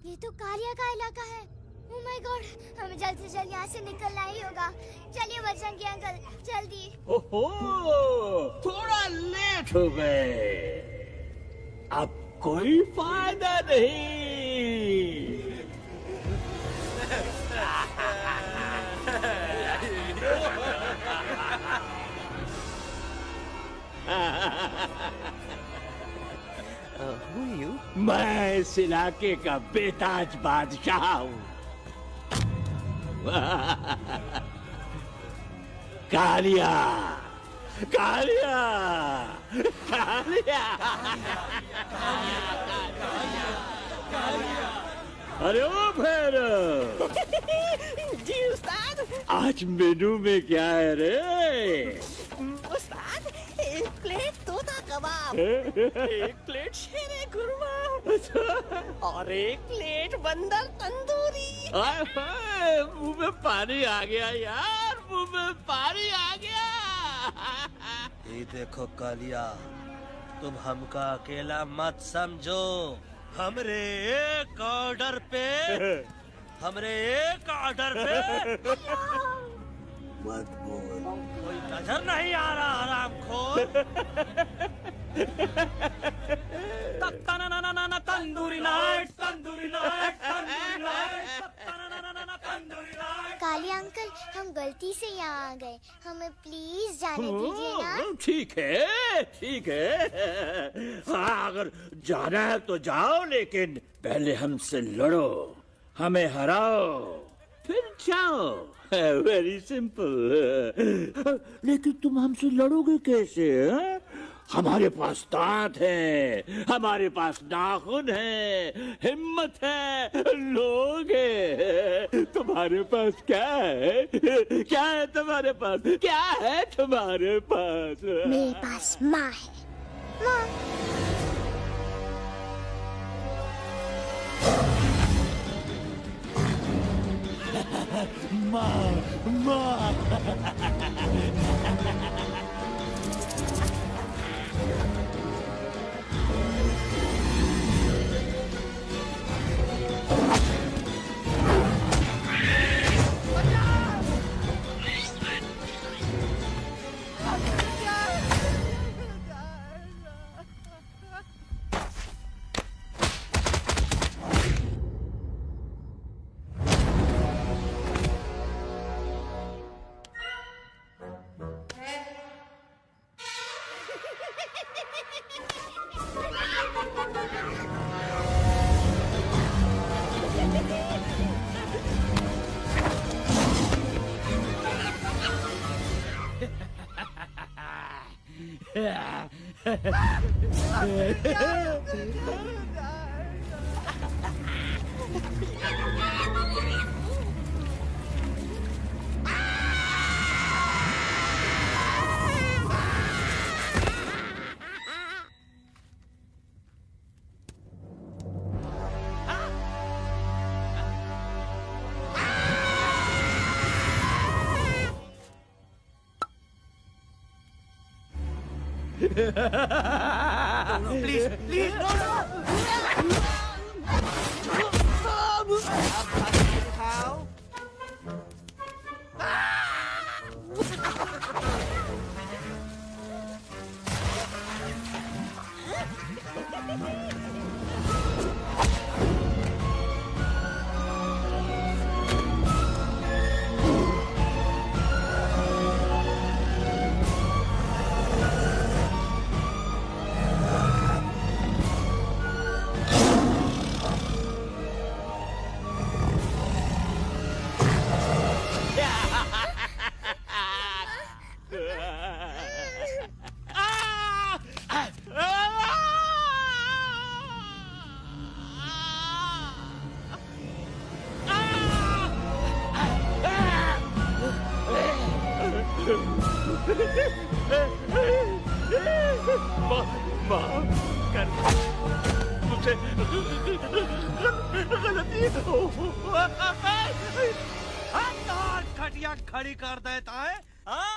ये तो कालिया का इलाका है। Oh my God, हमें जल्द से जल्द यहाँ से निकलना ही होगा। चलिए बजरंगी अंकल, जल्दी। ओहो, थोड़ा लेट हो गए। अब कोई फायदा नहीं। Who are you? मैं इस इलाके का बेताज बादशाह हूँ। कालिया, कालिया, कालिया, अरे ओ भैरव। जी उस्ताद। आज मेनू में क्या है रे? उस्ताद, एक प्लेट तोता कबाब, एक प्लेट शेरे खुरमा और एक प्लेट बंदर तंदूरी। मुंह में पानी आ गया यार, मुंह में पानी आ गया। ये देखो कालिया, तुम हमका अकेला मत समझो। हमरे एक ऑर्डर पे मत बोल। कोई नजर नहीं आ रहा हरामखोर। Tandoori night, tandoori night, tandoori night, tandoori night. Kalia uncle, हम गलती से यहाँ आ गए, हमें प्लीज जाने दीजिए ना। ठीक है, ठीक है। हाँ, अगर जाना है तो जाओ, लेकिन पहले हमसे लड़ो, हमें हराओ, फिर जाओ। Very simple. लेकिन तुम हमसे लड़ोगे कैसे? हमारे पास दांत है, हमारे पास नाखून है, हिम्मत है, लोग है। तुम्हारे पास क्या है? क्या है तुम्हारे पास? क्या है तुम्हारे पास? मेरे पास माँ है, माँ। माँ, No, please, please, no, no. How? खटिया खड़ी कर देता है। हाँ?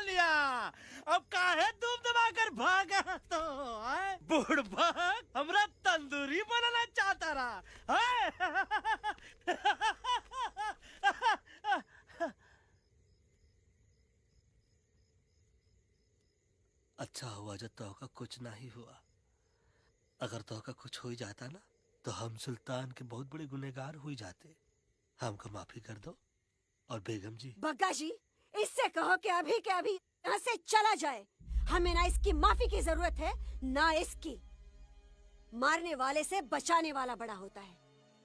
लिया। अब काहे धूप दबाकर भागा तो बुढ़बा हमरा तंदूरी बनाना चाहता रहा। अच्छा हुआ जो तोहका कुछ नहीं हुआ। अगर तोहका कुछ हो ही जाता ना तो हम सुल्तान के बहुत बड़े गुनहगार हो जाते। हमको माफी कर दो। और बेगम जी, बग्गा जी, इससे कहो कि अभी के अभी यहाँ से चला जाए। हमें ना इसकी माफी की जरूरत है ना इसकी। मारने वाले से बचाने वाला बड़ा होता है,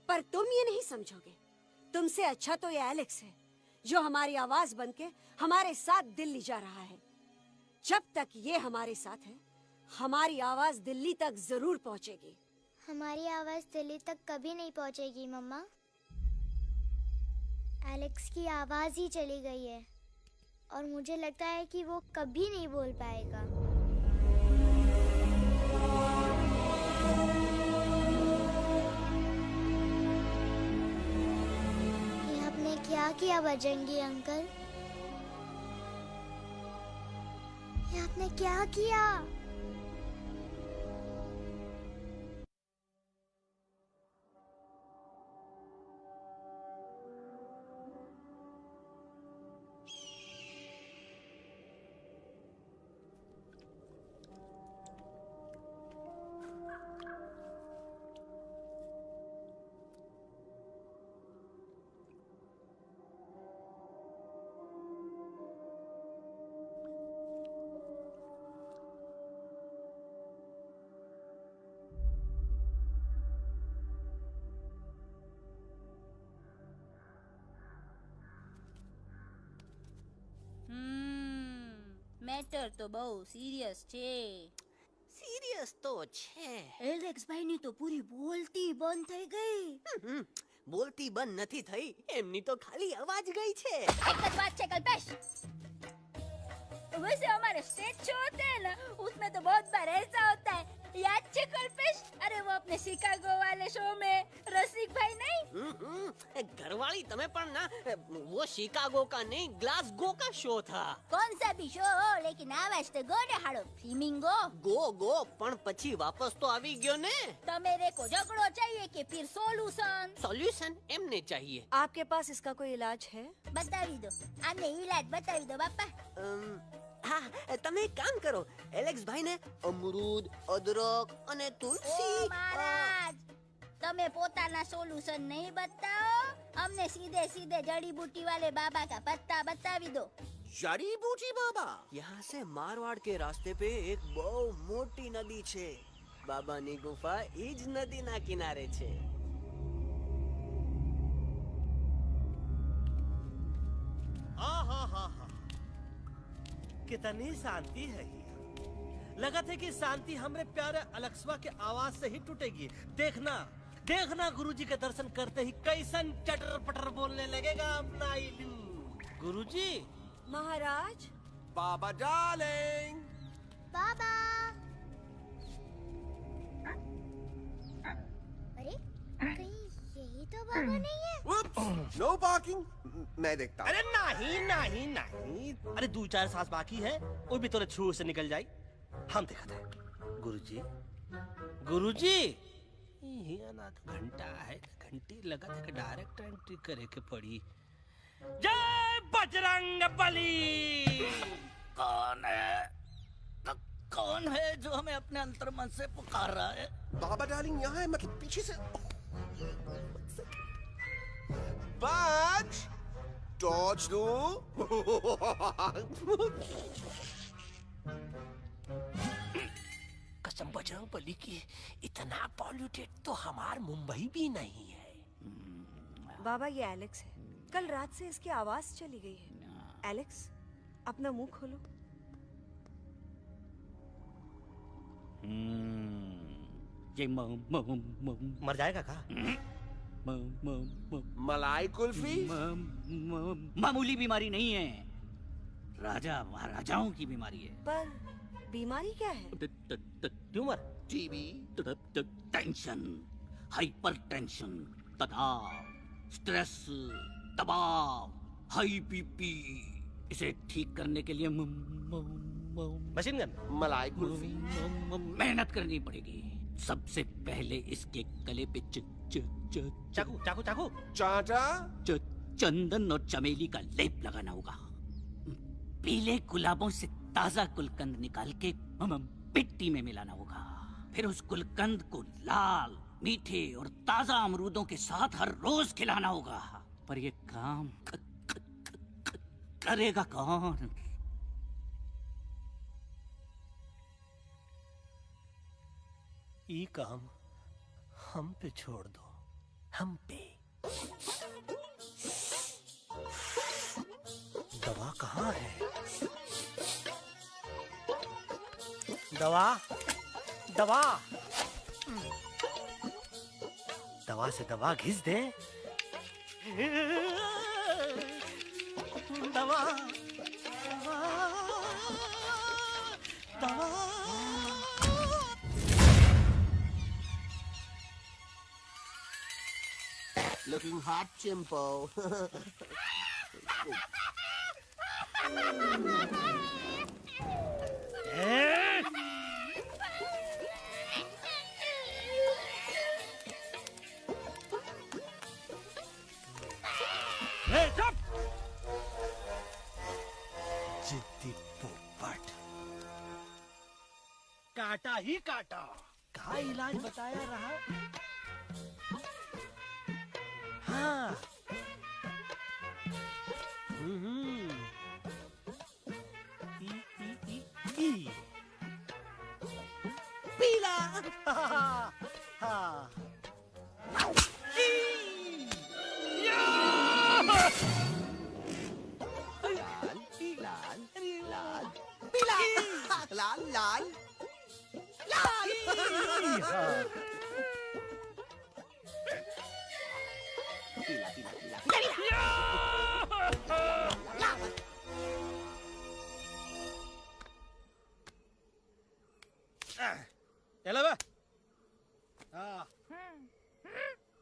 पर तुम ये नहीं समझोगे। तुमसे अच्छा तो ये एलेक्स है जो हमारी आवाज बनके हमारे साथ दिल्ली जा रहा है। जब तक ये हमारे साथ है हमारी आवाज दिल्ली तक जरूर पहुंचेगी। हमारी आवाज दिल्ली तक कभी नहीं पहुंचेगी मम्मा। एलेक्स की आवाज ही चली गई है और मुझे लगता है कि वो कभी नहीं बोल पाएगा। ये आपने क्या किया बजरंगी अंकल? ये आपने क्या किया? મેટર તો બહુ સિરિયસ છે. સિરિયસ તો છે. એલેક્સ ભાઈની તો પૂરી બોલતી બંધ થઈ ગઈ. બોલતી બંધ નથી થઈ, એમની તો ખાલી અવાજ ગઈ છે. એક જ વાત છે કલ્પેશ, वैसे हमारे स्टेज शो होते हैं ना उसमें तो बहुत बार ऐसा होता है, याद है कल्पेश? अरे वो अपने शिकागो वाले शो में रसिक भाई नहीं, घरवाली तमें पण ना, वो शिकागो का नहीं ग्लासगो का शो था. कौन सा भी शो हो लेकिन आवाज तो गो ने हाड़ो फ्लेमिंगो गो पण પછી વાપસ તો આવી ગયો ને. तो मेरे को झगड़ो चाहिए कि फिर सॉल्यूशन एमने चाहिए. आपके पास इसका कोई इलाज है? बतावी दो, आने इलाज बतावी दो बापा. हाँ, તમે એક કામ કરો, એલેક્સ ભાઈ ને અમરૂદ, અદરક અને તુલસી. ओ महाराज, તમે પોતાના સોલ્યુશન नहीं बताओ, हमने सीधे सीधे जड़ी बूटी वाले बाबा का पत्ता बतावी दो. जड़ी बूटी बाबा? यहाँ से मारवाड़ के रास्ते पे एक बहु मोटी नदी छे. बाबानी गुफा इज नदी ना किनारे छे. कितनी शांति है यहाँ. लगा था कि शांति हमरे प्यारे अलेक्सवा के आवाज से ही टूटेगी. देखना देखना गुरुजी के दर्शन करते ही कैसन चटर पटर बोलने लगेगा अपना इलू. गुरुजी. महाराज. बाबा डार्लिंग. बाबा. अरे कहीं यही तो बाबा नहीं है? No parking. मैं देखता हूँ. अरे नहीं नहीं नहीं, अरे 2-4 सांस बाकी है, वो भी तोरे छू से निकल जाए. हम देखा था. गुरुजी गुरुजी, ये ना तो घंटा है, घंटी लगा था कि डायरेक्ट एंट्री करे के पड़ी. जय बजरंग बली. कौन है? कौन है जो हमें अपने अंतर्मन से पुकार रहा है? बाबा डार्लिंग यहाँ है, मतलब पीछे से. बाज टॉर्च दो. कसम बजरंग बली की, इतना पॉल्यूटेड तो हमार मुंबई भी नहीं है. बाबा ये एलेक्स है, कल रात से इसकी आवाज चली गई है. एलेक्स अपना मुंह खोलो. ये मर जाएगा का? मलाई कुल्फी? मामूली बीमारी नहीं है, राजा महाराजाओं की बीमारी है. पर बीमारी क्या है? Tumour, TB, tension, hyper tension, तनाव, स्ट्रेस, दबाव, हाई बीपी, इसे ठीक करने के लिए मशीन गन, मलाई कुल्फी, मेहनत करनी पड़ेगी। सबसे पहले इसके गले पे चाकू चाकू चाकू चाटा, चंदन और चमेली का लेप लगाना होगा। पीले गुलाबों से ताजा गुलकंद निकाल के मिट्टी में मिलाना होगा। फिर उस गुलकंद को लाल, मीठे और ताजा अमरूदों के साथ हर रोज खिलाना होगा। पर ये काम करेगा कौन? ये काम हम पे छोड़ दो, हम पे। दवा कहाँ है? दवा, दवा, दवा से दवा घिस दे। दवा, दवा, दवा। Looking hot, Chimpo. जिद्दी पोपट, काटा ही काटा। कहाँ इलाज बताया रहा? हाँ। पीला। हाँ। लाल लाल लाल पीला पीला पीला चलो बे। हाँ।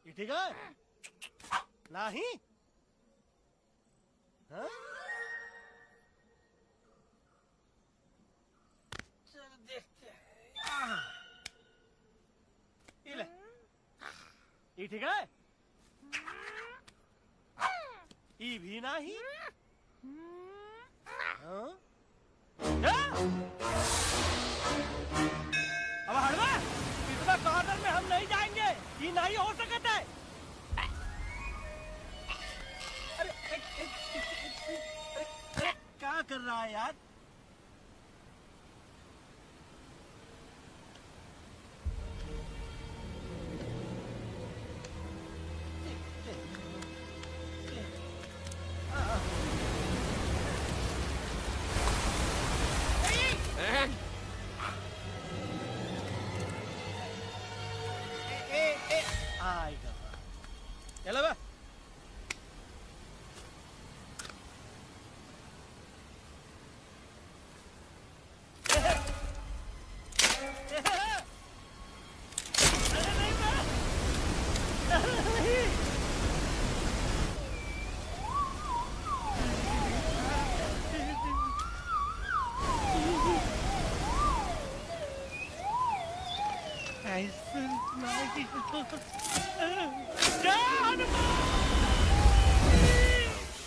ये ठीक है? नहीं? हाँ? चलो देखते हैं। ये ले। ये ठीक है? ये भी नहीं? हाँ? अब हड़वा, इतना कॉर्नर में हम नहीं जाएंगे। ये नहीं हो सकता है। अरे क्या कर रहा है यार? आएगा। चलो बे।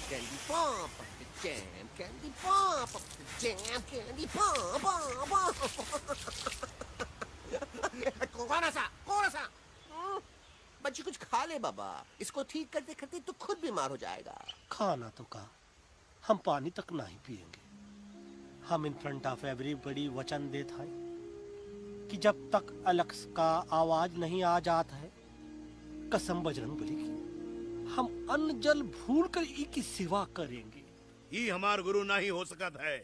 Candy pop up the jam, candy pop up the jam, candy pop up. कौन सा? बच्ची कुछ खा ले बाबा। इसको ठीक करते करते तो खुद बीमार हो जाएगा। खाना तो का, हम पानी तक नहीं पिएंगे। हम इन फ्रंट ऑफ एवरीबॉडी वचन देता है कि जब तक एलेक्स का आवाज नहीं आ जाता है, कसम बजरंगबली की, हम अन्न जल भूल कर ई की सेवा करेंगे। ये हमार गुरु नहीं हो सकता है।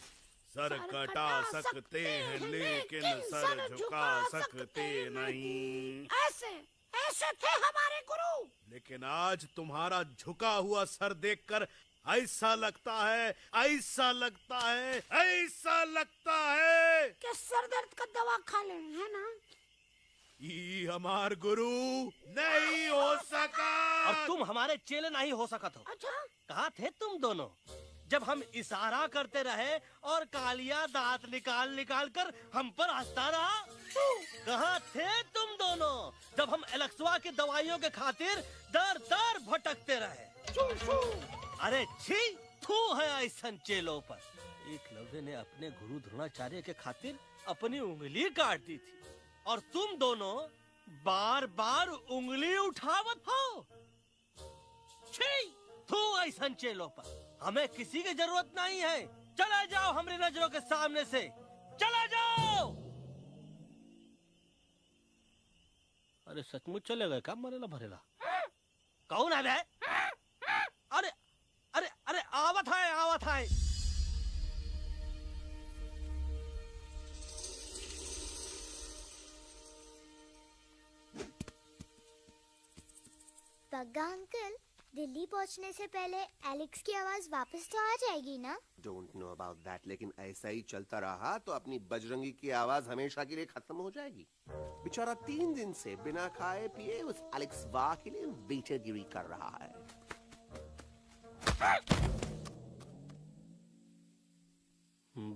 सर कटा सकते हैं लेकिन सर झुका सकते नहीं। ऐसे ऐसे थे हमारे गुरु। लेकिन आज तुम्हारा झुका हुआ सर देखकर ऐसा लगता है, ऐसा लगता है, ऐसा लगता है कि सर दर्द का दवा खा ले, है ना? ये हमार गुरु नहीं हो सका। और तुम हमारे चेले नहीं हो सका तो। अच्छा? कहाँ थे तुम दोनों जब हम इशारा करते रहे और कालिया दांत निकाल निकाल कर हम पर हंसता रहा? कहाँ थे तुम दोनों जब हम एलेक्सवा की दवाइयों के खातिर दर दर भटकते रहे? अरे छी, थू है ऐसन चेलों पर। एकलव्य ने अपने गुरु द्रोणाचार्य के खातिर अपनी उंगली काट दी थी और तुम दोनों बार बार उंगली उठावत हो। छी, थू ऐसन चेलों पर। हमें किसी की जरूरत नहीं है। चले जाओ हमारी नजरों के सामने से, चले जाओ। अरे सचमुच चले गए क्या? मरेला भरेला कौन है बे? अरे अरे अरे आवत है, आवत है। बग्गा अंकल, दिल्ली पहुंचने से पहले एलेक्स की आवाज वापस तो आ जाएगी ना? डोंट नो अबाउट दैट, लेकिन ऐसा ही चलता रहा तो अपनी बजरंगी की आवाज हमेशा के लिए खत्म हो जाएगी। बेचारा 3 दिन से बिना खाए पिए उस एलेक्स वाह के लिए बेटेगिरी कर रहा है।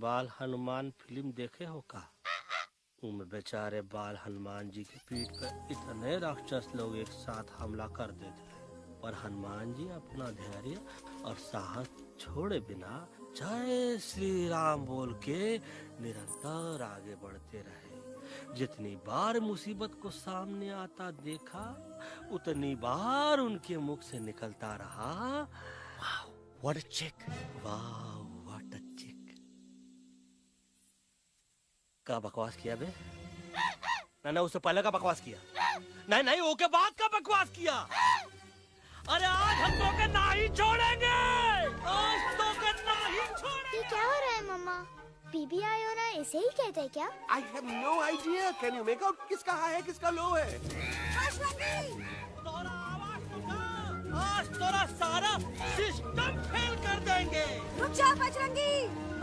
बाल हनुमान फिल्म देखे हो का? उनमें बेचारे बाल हनुमान जी की पीठ पर इतने राक्षस लोग एक साथ हमला कर देते हैं, पर हनुमान जी अपना धैर्य और साहस छोड़े बिना जय श्री राम बोल के निरंतर आगे बढ़ते रहे। जितनी बार मुसीबत को सामने आता देखा, उतनी बार उनके मुख से निकलता रहा, वाह व्हाट अ चिक, वाह व्हाट अ चिक। का बकवास किया बे? ना उससे पहले का बकवास किया? नहीं ओके बाद का बकवास किया। अरे आज हम तो के नहीं छोड़ेंगे, आज तो के नहीं छोड़ेंगे। ये क्या हो रहा है मम्मा? बीबी आयो ना ऐसे ही कहते हैं क्या? I have no idea. Can you make out किसका हाई है किसका लो है? आज तोरा सारा सिस्टम फेल कर देंगे। रुक जा बजरंगी,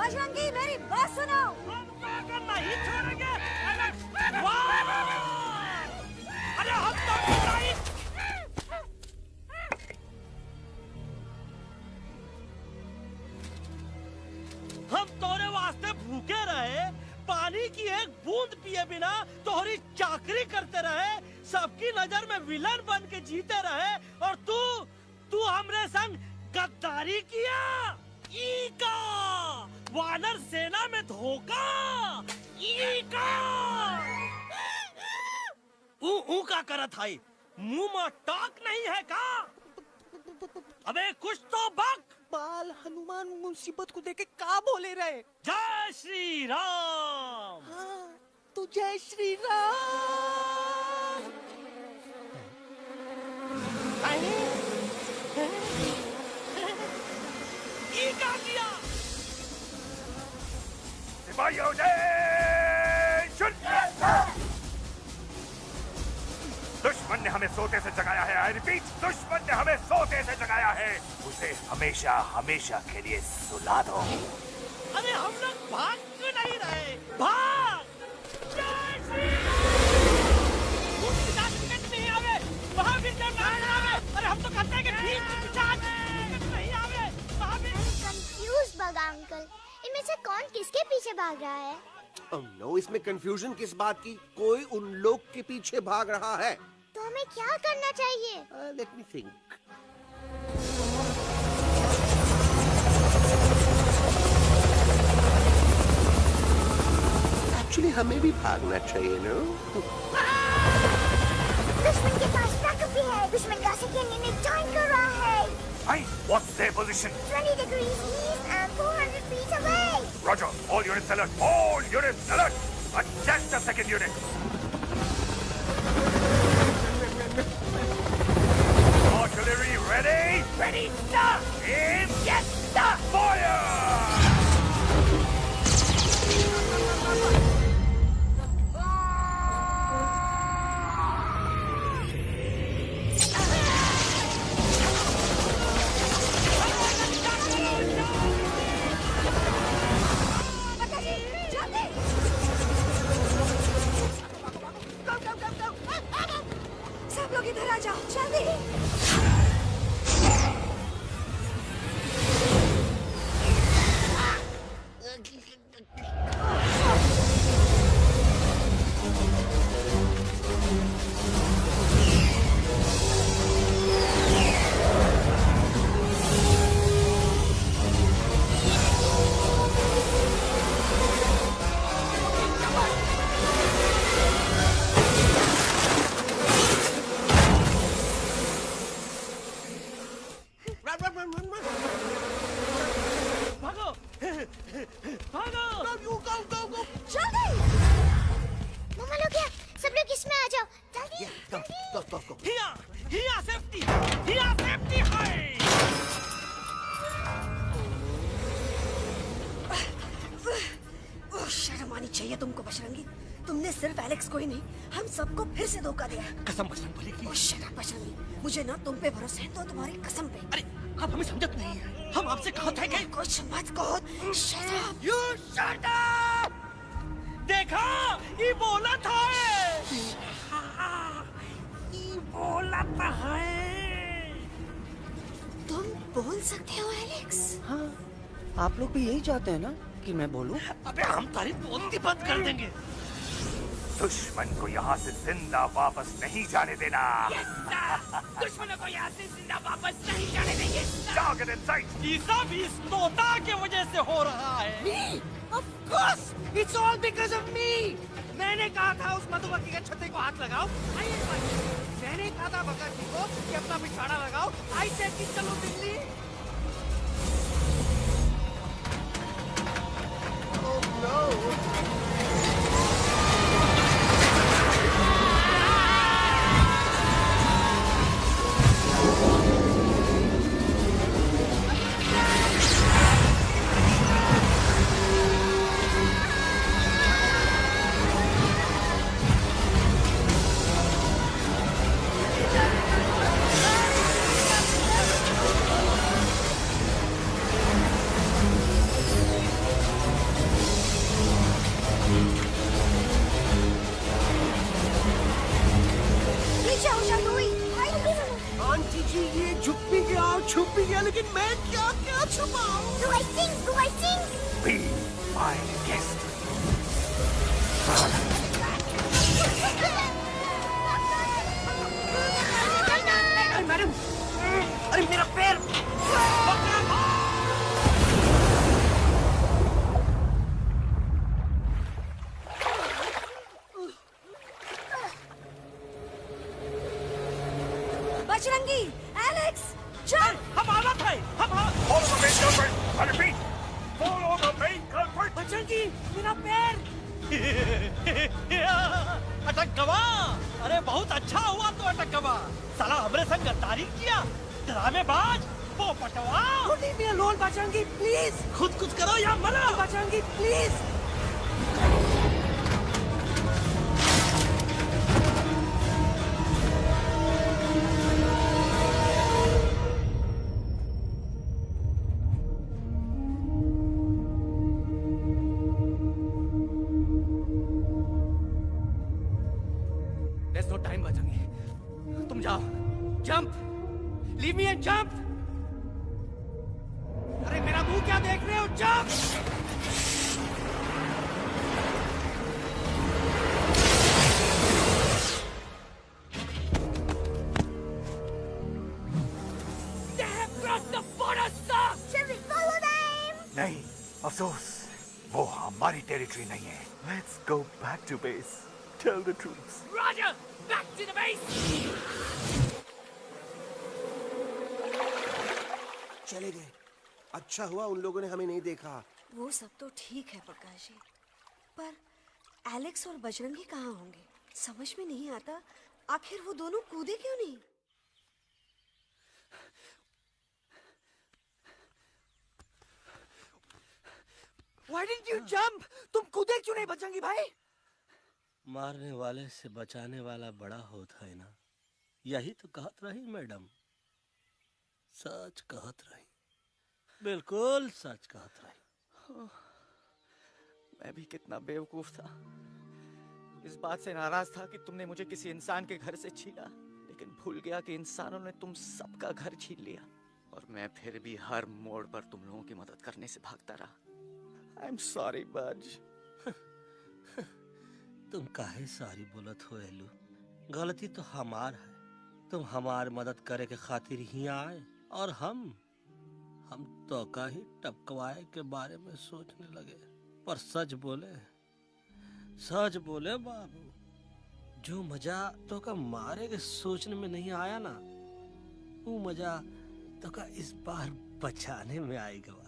बजरंगी मेरी बात सुनो। नहीं छोड़ेंगे। अरे हम तो नहीं। हम तोरे वास्ते भूखे रहे, पानी की एक बूंद पिए बिना तोहरी चाकरी करते रहे, सबकी नजर में विलन बन के जीते रहे, और तू हमरे संग गद्दारी किया। ईका वानर सेना में धोखा, ईका ऊ का करत है? मुंह में टाक नहीं है का? अबे कुछ तो बक। बाल हनुमान मुसीबत को देखे का बोले रहे? जय श्री राम। हाँ, तो जय श्री राम। ये क्या किया? सिपाहियों दुश्मन ने हमें सोते से जगाया है। आई रिपीट, दुश्मन ने हमें सोते से जगाया है। उसे हमेशा हमेशा के लिए सुला दो। अरे हम लोग भाग क्यों नहीं रहे? भाग! नहीं आवे, महावीर जब नहीं आवे। अरे हम तो कहते हैं कि ठीक नहीं आवे, महावीर। कंफ्यूज बग्गा अंकल, इनमें से कौन किसके पीछे भाग रहा है? Oh no, इसमें कंफ्यूजन किस बात की? कोई उन लोग के पीछे भाग रहा है। तो हमें क्या करना चाहिए? Let me think. Actually, हमें भी भागना चाहिए, no? दुश्मन के पास बैकअप भी है। दुश्मन का सेकेंड यूनिट ज्वाइन कर रहा है। Hey, what's their position? 20 degrees east and 400 feet away. Roger, all units alert. All units alert. Attack the second unit. Artillery ready? Ready, sir. Aim. Yes, sir. Fire! Bajrangi, तुमने सिर्फ Alex को ही नहीं, हम सबको फिर से धोखा दिया। कसम बजरंग बली की। ओह शट अप बजरंगी, मुझे ना तुम पे भरोसा है तो तुम्हारी कसम पे। अरे आप हमें समझत नहीं है, हम आपसे कहा था कि कुछ मत कहो। Shut up. You shut up. देखा, ये बोला था, ये बोला था है। तुम बोल सकते हो एलेक्स? हाँ, आप लोग भी यही चाहते हैं ना कि मैं बोलूं? अबे हम तारीफ बोलती बंद कर देंगे। दुश्मन को यहाँ से जिंदा वापस नहीं जाने देना। दुश्मनों को यहाँ से जिंदा वापस नहीं जाने देंगे। Target in sight. ये सब इस तोता की वजह से हो रहा है। Me? Of course, it's all because of me. मैंने कहा था उस मधुमक्खी के छत्ते को हाथ लगाओ। मैंने कहा था भगत जी को कि अपना पिछवाड़ा लगाओ। आई सेड कि चलो दिल्ली। Oh no! आंटी जी, ये झुक भी गया और छुप भी गया, लेकिन मैं क्या क्या छुपाऊं? Do I sing? Do I sing? Be my guest. अरे मैडम, अरे मेरा पैर। बजरंगी, एलेक्स, चल। हम आना था, हम Follow the main culprit. I repeat, follow the main culprit. Bajrangi, मेरा पैर। अटक गवा। अरे बहुत अच्छा हुआ तो अटक गवा। साला हमरे संग गद्दारी किया, ड्रामेबाज, पोपटवा। Leave me alone, Bajrangi, please. खुद कुछ करो या मरो। Bajrangi, please. There's no time, Bajrangi. तुम जाओ, jump, leave me and jump। अरे मेरा मुंह क्या देख रहे हो? Jump! They have crossed the border, sir! Shall we follow them? नहीं, अफसोस, वो हमारी टेरिटरी नहीं है। Let's go back to base. Tell the troops. Roger! Back to the base! चले गए। अच्छा हुआ उन लोगों ने हमें नहीं देखा। वो सब तो ठीक है प्रकाश जी, पर एलेक्स और बजरंगी कहाँ होंगे? समझ में नहीं आता, आखिर वो दोनों कूदे क्यों नहीं? Why didn't you jump? तुम कूदे क्यों नहीं बजरंगी भाई? मारने वाले से बचाने वाला बड़ा होता है ना। यही तो कहत रही मैडम, सच कहत रही, बिल्कुल सच कहत रही। मैं भी कितना बेवकूफ था। इस बात से नाराज था कि तुमने मुझे किसी इंसान के घर से छीना, लेकिन भूल गया कि इंसानों ने तुम सबका घर छीन लिया, और मैं फिर भी हर मोड़ पर तुम लोगों की मदद करने से भागता रहा। I'm sorry, बज। तुम काहे सारी बोलत हो एलू? गलती तो हमार है। तुम हमार मदद करे के खातिर ही आए, और हम तो का ही टपकवाए के बारे में सोचने लगे। पर सच बोले बाबू, जो मजा तो का मारे के सोचने में नहीं आया ना, वो मजा तो का इस बार बचाने में आएगा।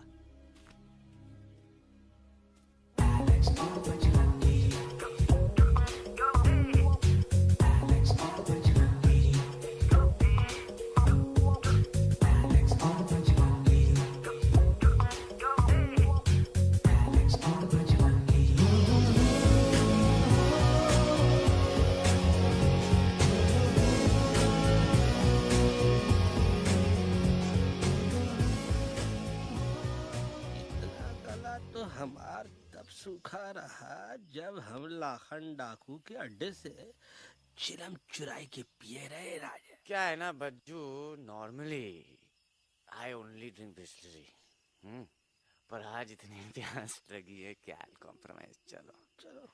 हमार तब सूखा रहा जब हम लाखन डाकू के अड्डे से चिलम चुराई के पिए रहे राजा। क्या है ना Bajju, normally I only drink Bisleri, पर आज इतनी प्यास लगी है क्या कॉम्प्रोमाइज। चलो चलो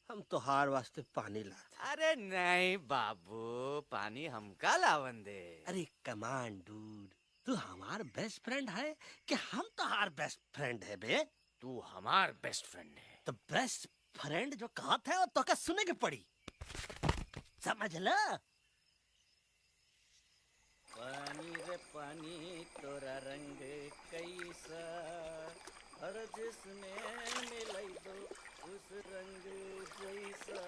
हम तो हार वास्ते पानी लाते। अरे नहीं बाबू, पानी हमका लावन दे। अरे कमान डूड, तू हमार बेस्ट फ्रेंड है कि हम तो हार बेस्ट फ्रेंड है बे? तू हमार बेस्ट फ्रेंड है। तो बेस्ट फ्रेंड जो कहा था तो क्या सुने के पड़ी, समझ ला। पानी रे पानी तोरा रंग कैसा, हर जिसने मिलाई दो उस रंग जैसा।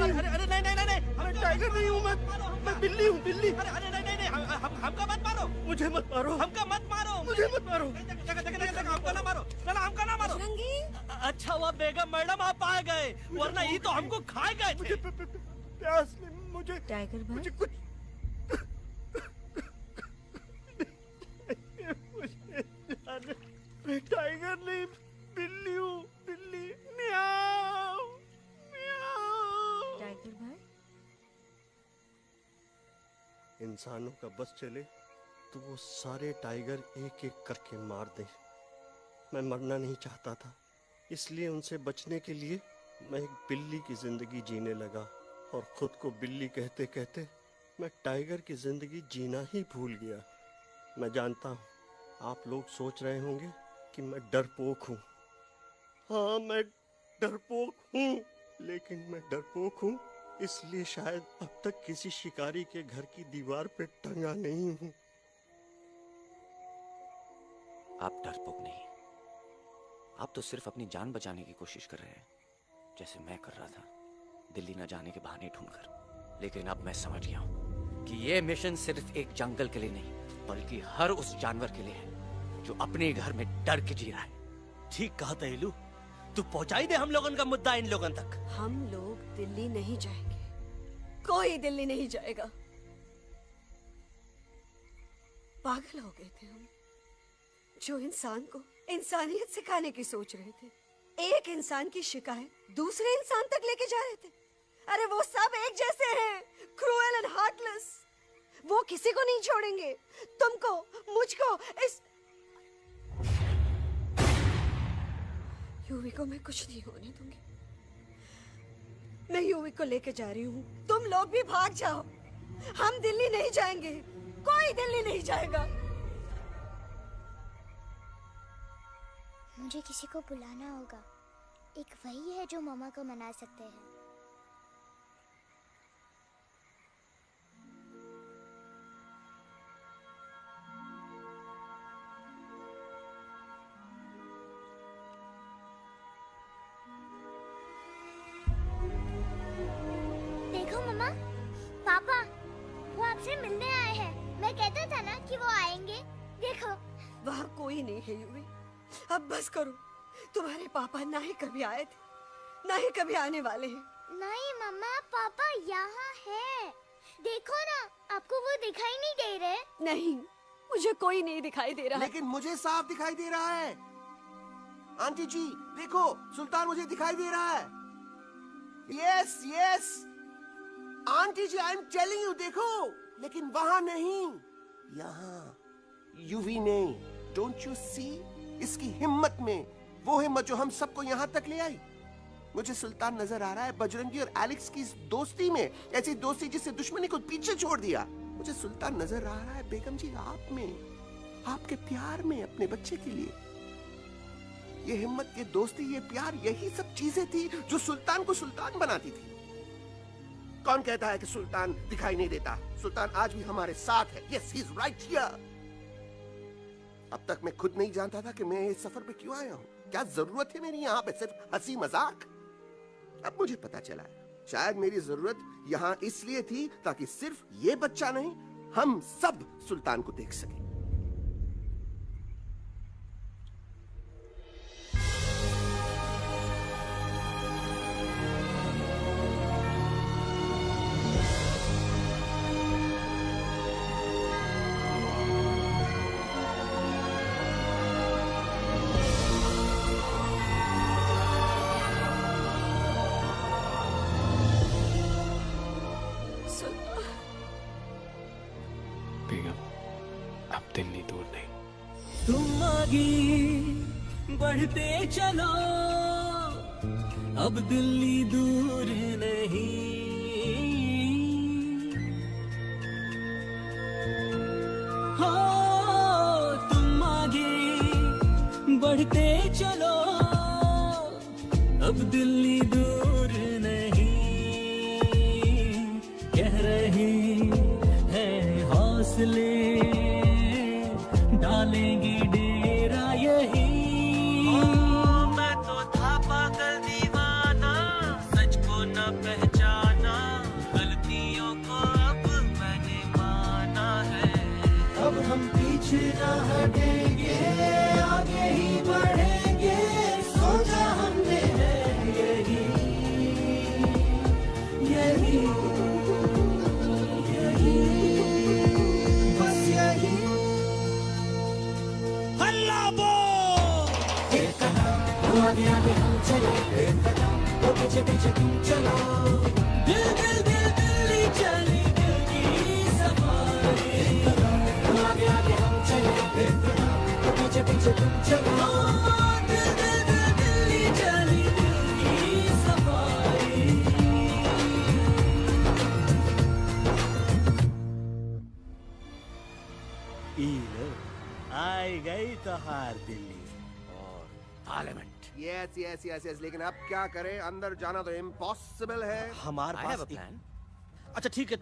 अरे नहीं नहीं नहीं, मैं टाइगर नहीं हूँ, मैं बिल्ली हूँ, बिल्ली। अरे नहीं नहीं, हमका मत मारो, मुझे मत मारो, हमका मत मारो, मुझे मत मारो, हमका ना मारो, ना हमका ना मारो। अच्छा हुआ बेगम मैडम आप आ गए, वरना ये तो हमको खा गए थे। प्यास में मुझे टाइगर भाई, मुझे कुछ मैं टाइगर नहीं, बिल्ली हूँ, बिल्ली। म्याऊ म्याऊ। टाइगर भाई, इंसानों का बस चले तो वो सारे टाइगर एक एक करके मार दें। मैं मरना नहीं चाहता था, इसलिए उनसे बचने के लिए मैं एक बिल्ली की जिंदगी जीने लगा, और खुद को बिल्ली कहते कहते मैं टाइगर की जिंदगी जीना ही भूल गया। मैं जानता हूँ आप लोग सोच रहे होंगे कि मैं डरपोक हूँ। हाँ मैं डरपोक हूँ, लेकिन मैं डरपोक हूँ इसलिए शायद अब तक किसी शिकारी के घर की दीवार पे टंगा नहीं हूँ। आप डरपोक नहीं, आप तो सिर्फ अपनी जान बचाने की कोशिश कर रहे हैं, जैसे मैं कर रहा था दिल्ली न जाने के बहाने ढूंढकर। लेकिन अब मैं समझ गया हूँ कि ये मिशन सिर्फ एक जंगल के लिए नहीं, बल्कि हर उस जानवर के लिए है जो अपने घर में डर के जी रहा है। ठीक कहा था इलू, तू पहुंचाई दे हम लोगन का मुद्दा इन लोगन तक। हम लोग दिल्ली नहीं जाएंगे, कोई दिल्ली नहीं जाएगा। पागल हो गए थे हम, जो इंसान को इंसानियत सिखाने की सोच रहे थे, एक इंसान की शिकायत दूसरे इंसान तक लेके जा रहे थे। अरे वो सब एक जैसे हैं, क्रूएल एंड हार्टलेस। वो किसी को नहीं छोड़ेंगे, तुमको, मुझको, इस यूवी को मैं कुछ नहीं होने दूंगी। मैं यूवी को लेके जा रही हूँ, तुम लोग भी भाग जाओ। हम दिल्ली नहीं जाएंगे, कोई दिल्ली नहीं जाएगा। मुझे किसी को बुलाना होगा, एक वही है जो मामा को मना सकते हैं। देखो मम्मा, पापा वो आपसे मिलने आए हैं। मैं कहता था ना कि वो आएंगे। देखो वहाँ कोई नहीं है यूवी, अब बस करो। तुम्हारे पापा ना ही कभी आए थे, ना ही कभी आने वाले हैं। नहीं मम्मा, पापा यहाँ है। देखो ना, आपको वो दिखाई नहीं दे रहे? नहीं, मुझे कोई नहीं दिखाई दे रहा। लेकिन मुझे साफ दिखाई दे रहा है। आंटी जी देखो, सुल्तान मुझे दिखाई दे रहा है। Yes yes aunty ji, I am telling you, देखो। लेकिन वहां नहीं, यहाँ यूवी नहीं। डोंट यू सी इसकी हिम्मत में, वो हिम्मत जो हम सबको यहाँ तक ले आई। मुझे सुल्तान नजर आ रहा है बजरंगी और एलेक्स की इस दोस्ती में, ऐसी दोस्ती जिससे दुश्मनी को पीछे छोड़ दिया। मुझे सुल्तान नजर आ रहा है बेगम जी आप में, आपके प्यार में अपने बच्चे के लिए। ये हिम्मत, ये दोस्ती, ये प्यार, यही सब चीजें थी जो सुल्तान को सुल्तान बनाती थी। कौन कहता है कि सुल्तान दिखाई नहीं देता? सुल्तान आज भी हमारे साथ है। Yes, he is right here. अब तक मैं खुद नहीं जानता था कि मैं इस सफर पे क्यों आया हूँ। क्या जरूरत है मेरी यहाँ पे सिर्फ हंसी मजाक? अब मुझे पता चला है, शायद मेरी जरूरत यहाँ इसलिए थी ताकि सिर्फ ये बच्चा नहीं, हम सब सुल्तान को देख सके। दिल्ली दूर नहीं। तुम आगे बढ़ते चलो, अब दिल्ली दूर नहीं। हो तुम आगे बढ़ते चलो, अब दिल्ली दूर नहीं। कह रहे हैं हौसले, डालेंगे डेरा यही। मैं तो था पागल दीवाना, सच को न पहचाना, गलतियों को अब मैंने माना है। अब हम पीछे न हटेंगे, आगे ही बढ़ेंगे, सोचा हमने है यही यही यही, बस यही। हल्ला बोल! एक कदम आगे आगे हम चले, एक कदम तो पीछे पीछे तुम चलो। दिल दिल दिल दिल्ली चली, दिल की सफारी। एक कदम आगे आगे हम चले, एक कदम तो पीछे पीछे तुम चलो। दिल दिल दिल दिल्ली चली, दिल की सफारी। आई गई तो हार दिल्ली और parliament. Yes yes yes yes, लेकिन अब क्या करें, अंदर जाना तो इम्पॉसिबल है। हमारे I have pass a plan. अच्छा ठीक है,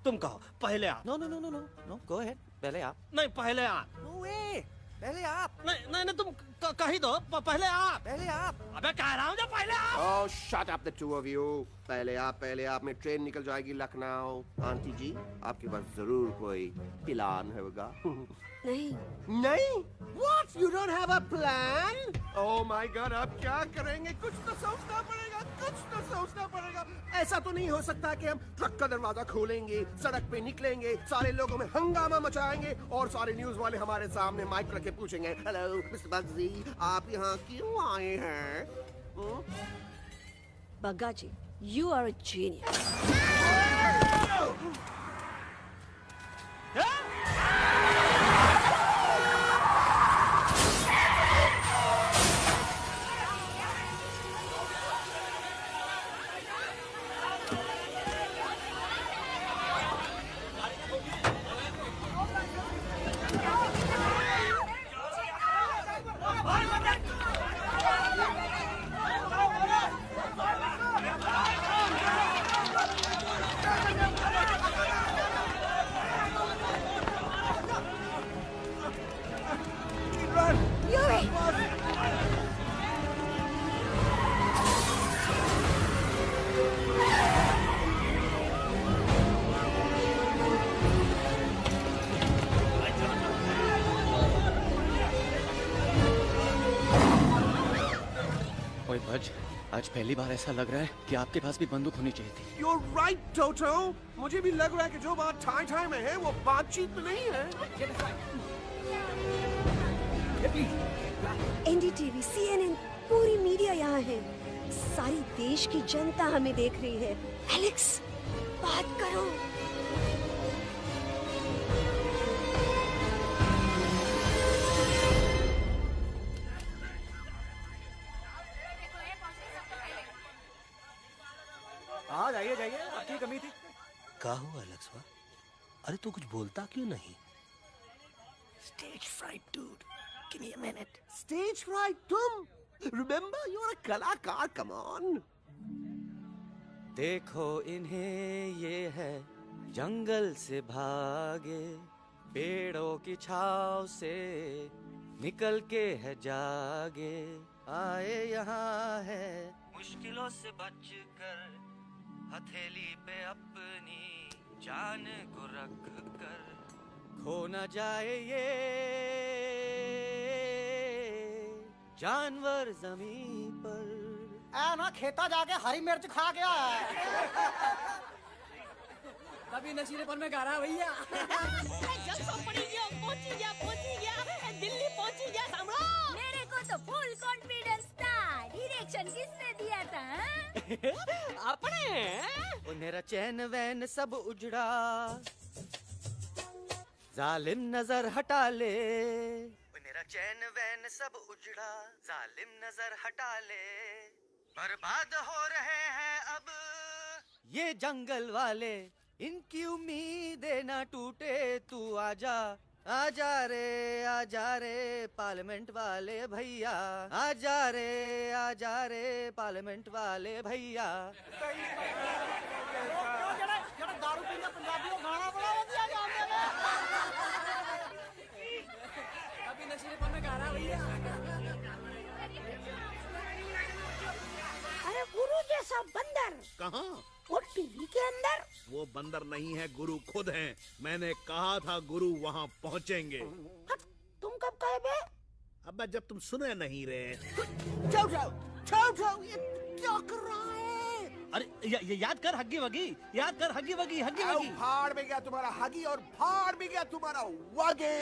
तुम कहो पहले आप। No no no no no no, go ahead, पहले आप। नहीं पहले आप। नो वे, पहले आप। नहीं नहीं नहीं, तुम कही दो पहले आप। पहले आप। अबे कह रहा हूँ जो पहले आप। Oh, shut up the two of you. पहले आप में ट्रेन निकल जाएगी लखनऊ। आंटी जी, आपके पास जरूर कोई प्लान होगा। नहीं नहीं? What? You don't have a plan? Oh my God, अब क्या करेंगे? कुछ तो सोचना पड़ेगा, कुछ तो सोचना पड़ेगा। ऐसा तो नहीं हो सकता कि हम ट्रक का दरवाजा खोलेंगे, सड़क पे निकलेंगे, सारे लोगों में हंगामा मचाएंगे और सारे न्यूज वाले हमारे सामने माइक रख के पूछेंगे, हेलो मिस्टर बग्जी, आप यहाँ क्यों आए हैं? बग्गा जी, you are a genius. ओए भज, आज पहली बार ऐसा लग रहा है कि आपके पास भी बंदूक होनी चाहिए थी। You're right, Toto. मुझे भी लग रहा है कि जो बात ठाई ठाई में है वो बातचीत में नहीं है। NDTV, CNN, पूरी मीडिया यहाँ है। सारी देश की जनता हमें देख रही है। एलेक्स, बात करो। हाँ जाइए जाइए, आपकी कमी थी। क्या हुआ लक्ष्मा? अरे तू कुछ बोलता क्यों नहीं? Stage fright, dude. Give me a minute. Stage fright, तुम? Remember, you're a कलाकार. Come on. देखो इन्हें, ये है जंगल से भागे, पेड़ों की छाव से निकल के है जागे, आए यहाँ है मुश्किलों से बचकर, हथेली पे अपनी जान को रख कर, खो न जाए ये जानवर जमीन पर। ना खेता जाके हरी मिर्च खा गया है। कभी नशीलेपन में गा रहा भैया। दिल्ली पहुंची गया सम्राट। मेरे को तो फुल कॉन्फिडेंस था। डायरेक्शन किसने दिया था? अपने। मेरा चैन वैन सब उजड़ा, जालिम नजर हटा ले, मेरा चैन वैन सब उजड़ा, जालिम नजर हटा ले, बर्बाद हो रहे हैं अब ये जंगल वाले, इनकी उम्मीदें ना टूटे, तू आजा आजा रे पार्लियामेंट वाले भैया, आजा रे पार्लियामेंट वाले भैया। दारू पीना पंजाबियों गाना बड़ा वधिया गाते ने। अभी नशीलेपन में गाना भैया। अरे गुरु जैसा बंदर कहाँ? वो टीवी के अंदर। वो बंदर नहीं है, गुरु खुद हैं। मैंने कहा था गुरु वहाँ पहुँचेंगे। तुम कब कहे बे? अब जब तुम सुने नहीं रहे। छाओ, ये क्या कर रहा है? अरे याद कर हग्गी वगी, याद कर हग्गी वगी, हग्गी वगी। भाड़ में गया तुम्हारा हगी और भाड़ में गया तुम्हारा वगी।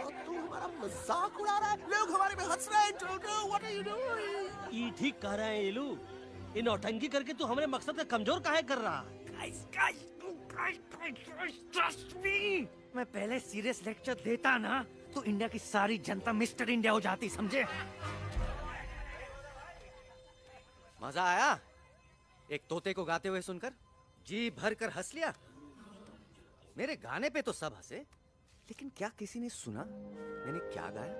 और तू हमारा मजाक उड़ा रहा है, लोग हमारे में हंस रहे हैं। What are you doing? ये ठीक कह रहे हैं येलू, इन नौटंकी करके तू हमारे मकसद का कमजोर काहे कर रहा? Trust me, मैं पहले सीरियस लेक्चर देता ना तो इंडिया की सारी जनता मिस्टर इंडिया हो जाती, समझे? मजा आया एक तोते को गाते हुए सुनकर? जी भर कर हंस लिया। मेरे गाने पे तो सब हंसे, लेकिन क्या किसी ने सुना मैंने क्या गाया?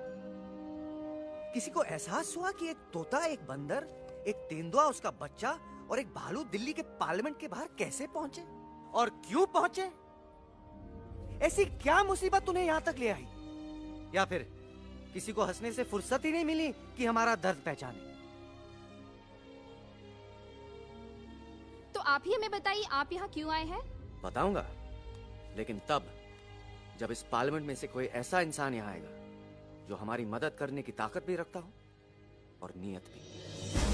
किसी को एहसास हुआ कि एक तोता, एक बंदर, एक तेंदुआ, उसका बच्चा और एक भालू दिल्ली के पार्लियामेंट के बाहर कैसे पहुंचे और क्यों पहुंचे? ऐसी क्या मुसीबत उन्हें यहां तक ले आई? या फिर किसी को हंसने से फुर्सत ही नहीं मिली कि हमारा दर्द पहचाने? तो आप ही हमें बताइए, आप यहाँ क्यों आए हैं? बताऊंगा, लेकिन तब जब इस पार्लियामेंट में से कोई ऐसा इंसान यहाँ आएगा जो हमारी मदद करने की ताकत भी रखता हो और नीयत भी।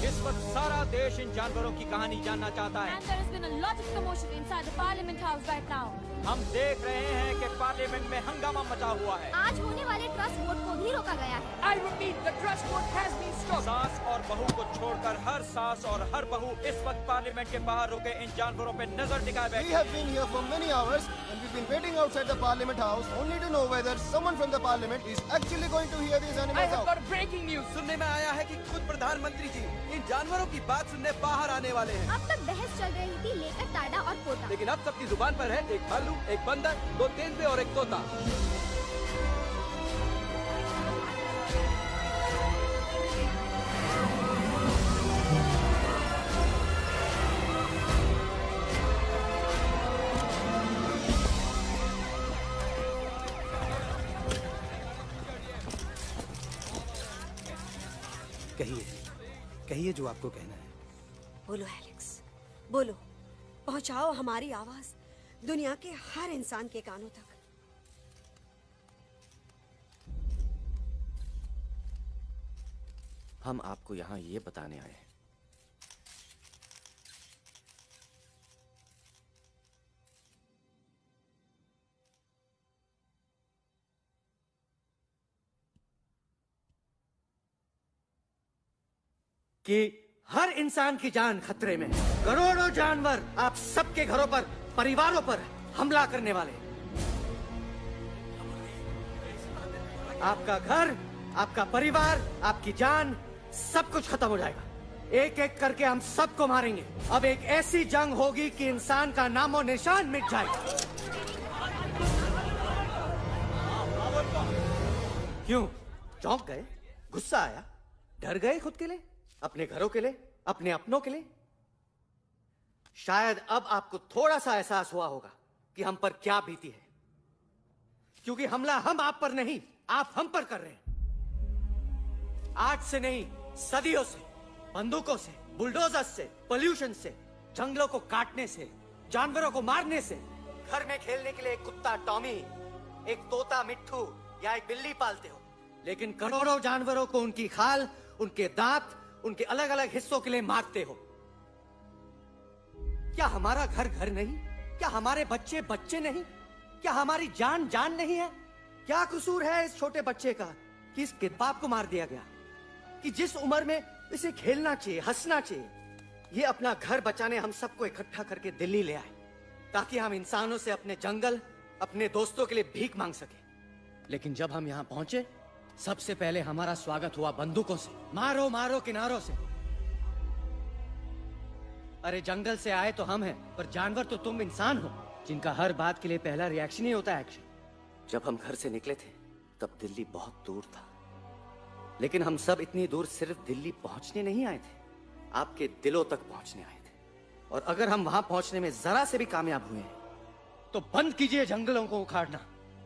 इस वक्त सारा देश इन जानवरों की कहानी जानना चाहता है। And there has been a lot of commotion inside the Parliament House right now. हम देख रहे हैं कि पार्लियामेंट में हंगामा मचा हुआ है। आज होने वाले ट्रस्ट वोट को भी रोका गया है। I repeat, the trust vote has been stopped. सास और बहू को छोड़कर हर सास और हर बहू इस वक्त पार्लियामेंट के बाहर रुके इन जानवरों पे नजर टिकाए बैठे। We have been here for many hours and we've been waiting outside the Parliament House only to know whether someone from the Parliament is actually going to hear these animals out. I have got breaking news. सुनने में आया है कि खुद प्रधानमंत्री जी इन जानवरों की बात सुनने बाहर आने वाले हैं। अब तक बहस चल रही थी लेकर टाडा और पोता, लेकिन अब सबकी जुबान पर है एक भालू, एक बंदर, दो तेंदुए और एक तोता। कहिए जो आपको कहना है। बोलो एलेक्स, बोलो, पहुंचाओ हमारी आवाज दुनिया के हर इंसान के कानों तक। हम आपको यहाँ ये बताने आए हैं कि हर इंसान की जान खतरे में। करोड़ों जानवर आप सबके घरों पर, परिवारों पर हमला करने वाले। आपका घर, आपका परिवार, आपकी जान, सब कुछ खत्म हो जाएगा। एक एक करके हम सबको मारेंगे। अब एक ऐसी जंग होगी कि इंसान का नामो निशान मिट जाएगा। क्यों चौंक गए? गुस्सा आया? डर गए खुद के लिए, अपने घरों के लिए, अपने अपनों के लिए? शायद अब आपको थोड़ा सा एहसास हुआ होगा कि हम पर क्या बीती है, क्योंकि हमला हम आप पर नहीं, आप हम पर कर रहे हैं। आज से नहीं, सदियों से, बंदूकों से, बुलडोजर से, पोल्यूशन से, जंगलों को काटने से, जानवरों को मारने से। घर में खेलने के लिए एक कुत्ता टॉमी, एक तोता मिट्ठू या एक बिल्ली पालते हो, लेकिन करोड़ों जानवरों को उनकी खाल, उनके दांत, उनके अलग अलग हिस्सों के लिए मारते हो। क्या हमारा घर घर नहीं? क्या हमारे बच्चे बच्चे नहीं? क्या हमारी जान जान नहीं है? क्या कसूर है इस छोटे बच्चे का कि इस बाप को मार दिया गया, कि जिस उम्र में इसे खेलना चाहिए, हंसना चाहिए? ये अपना घर बचाने हम सबको इकट्ठा करके दिल्ली ले आए ताकि हम इंसानों से अपने जंगल, अपने दोस्तों के लिए भीख मांग सके। लेकिन जब हम यहाँ पहुंचे, सबसे पहले हमारा स्वागत हुआ बंदूकों से। मारो मारो किनारों से। अरे जंगल से आए तो हम हैं, पर जानवर तो तुम इंसान हो, जिनका हर बात के लिए पहला रिएक्शन ही होता है एक्शन। जब हम घर से निकले थे तब दिल्ली बहुत दूर था, लेकिन हम सब इतनी दूर सिर्फ दिल्ली पहुंचने नहीं आए थे, आपके दिलों तक पहुंचने आए थे। और अगर हम वहां पहुंचने में जरा से भी कामयाब हुए हैं तो बंद कीजिए जंगलों को उखाड़ना,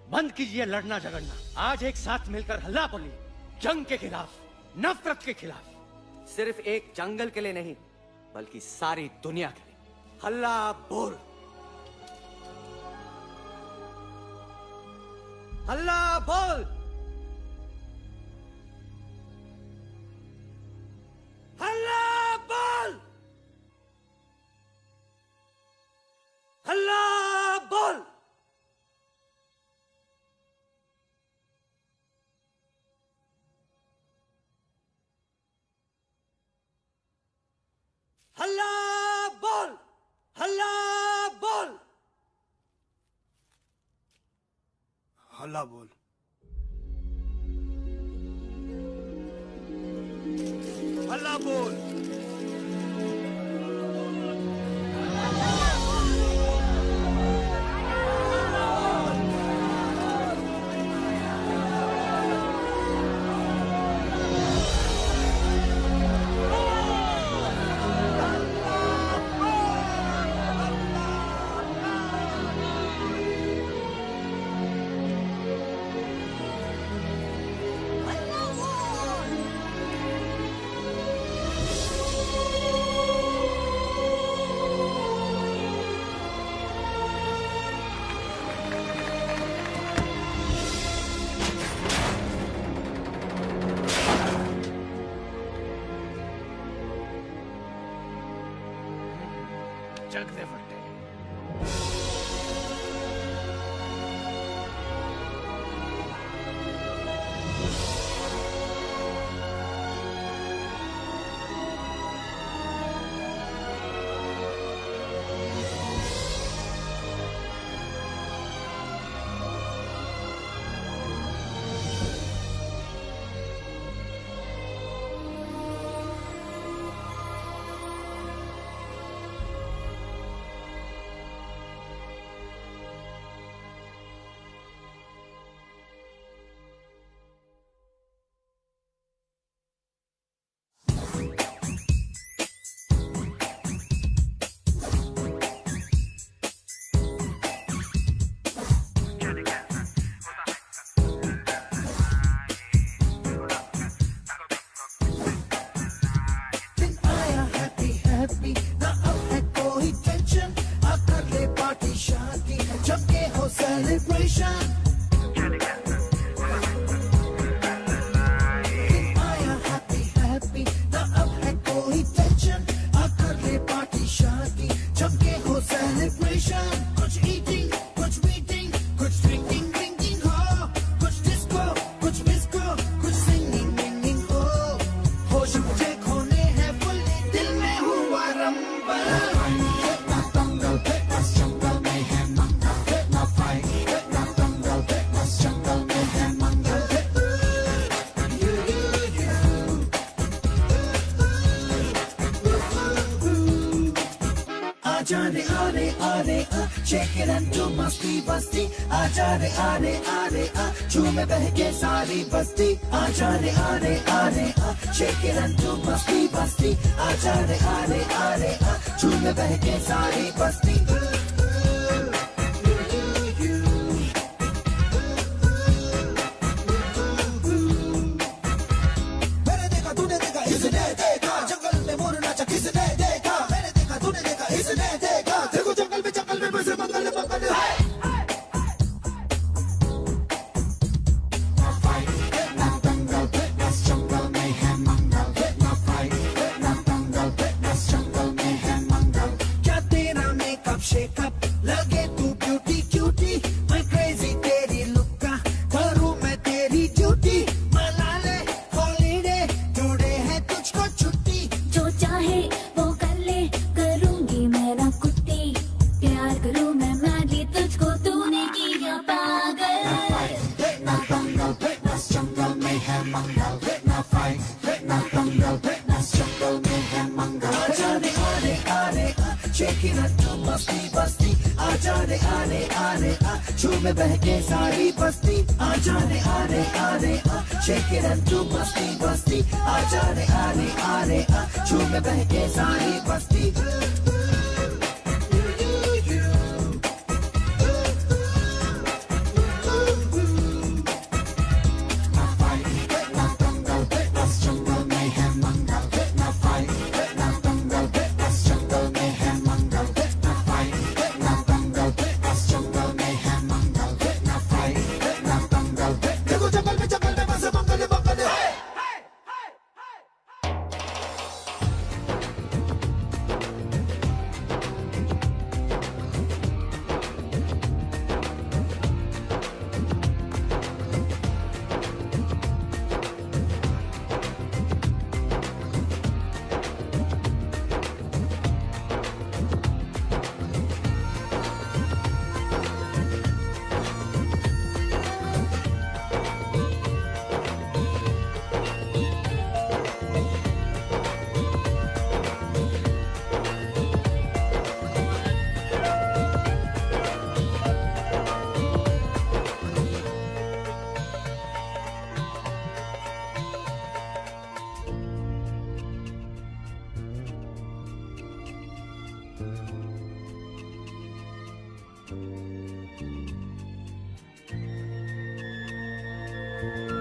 बंद कीजिए लड़ना झगड़ना। आज एक साथ मिलकर हल्ला बोलिए, जंग के खिलाफ, नफरत के खिलाफ। सिर्फ एक जंगल के लिए नहीं, बल्कि सारी दुनिया के लिए। हल्ला बोल, हल्ला बोल, हल्ला बोल, हल्ला बोल। हल्ला बोल, हल्ला बोल, हल्ला बोल। हल्ला बोल। जग दे फटे। Shake it and do masti basti. Aaja re aare aare a. Chume behke saari basti. Aaja re aare aare a. Shake it and do masti basti. Aaja re aare aare a. Chume behke saari basti. मैंने देखा तूने देखा इसने देखा जंगल में मोर नाचा किसने देखा मैंने देखा तूने देखा इसने देखा देखो जंगल में बसे मंगल मंगल क्या तेरा मेकअप शेकअप लगे तू ब्यूटी क्यूटी मैं क्रेजी तेरी लुक का करूँ मैं तेरी ड्यूटी मना ले हॉलीडे टुडे है तुझको छुट्टी जो चाहे वो कर ले करूंगी मैं ना कुट्टी प्यार करूं मैं मैडली तुझको तूने की शेकिंग टू मस्ती बस्ती आ जाने आने आने आ झूमे बहके सारी बस्ती आ जाने आने आने आ शेकिंग टू मस्ती बस्ती आ जाने आने आने आ झूमे बहके सारी बस्ती you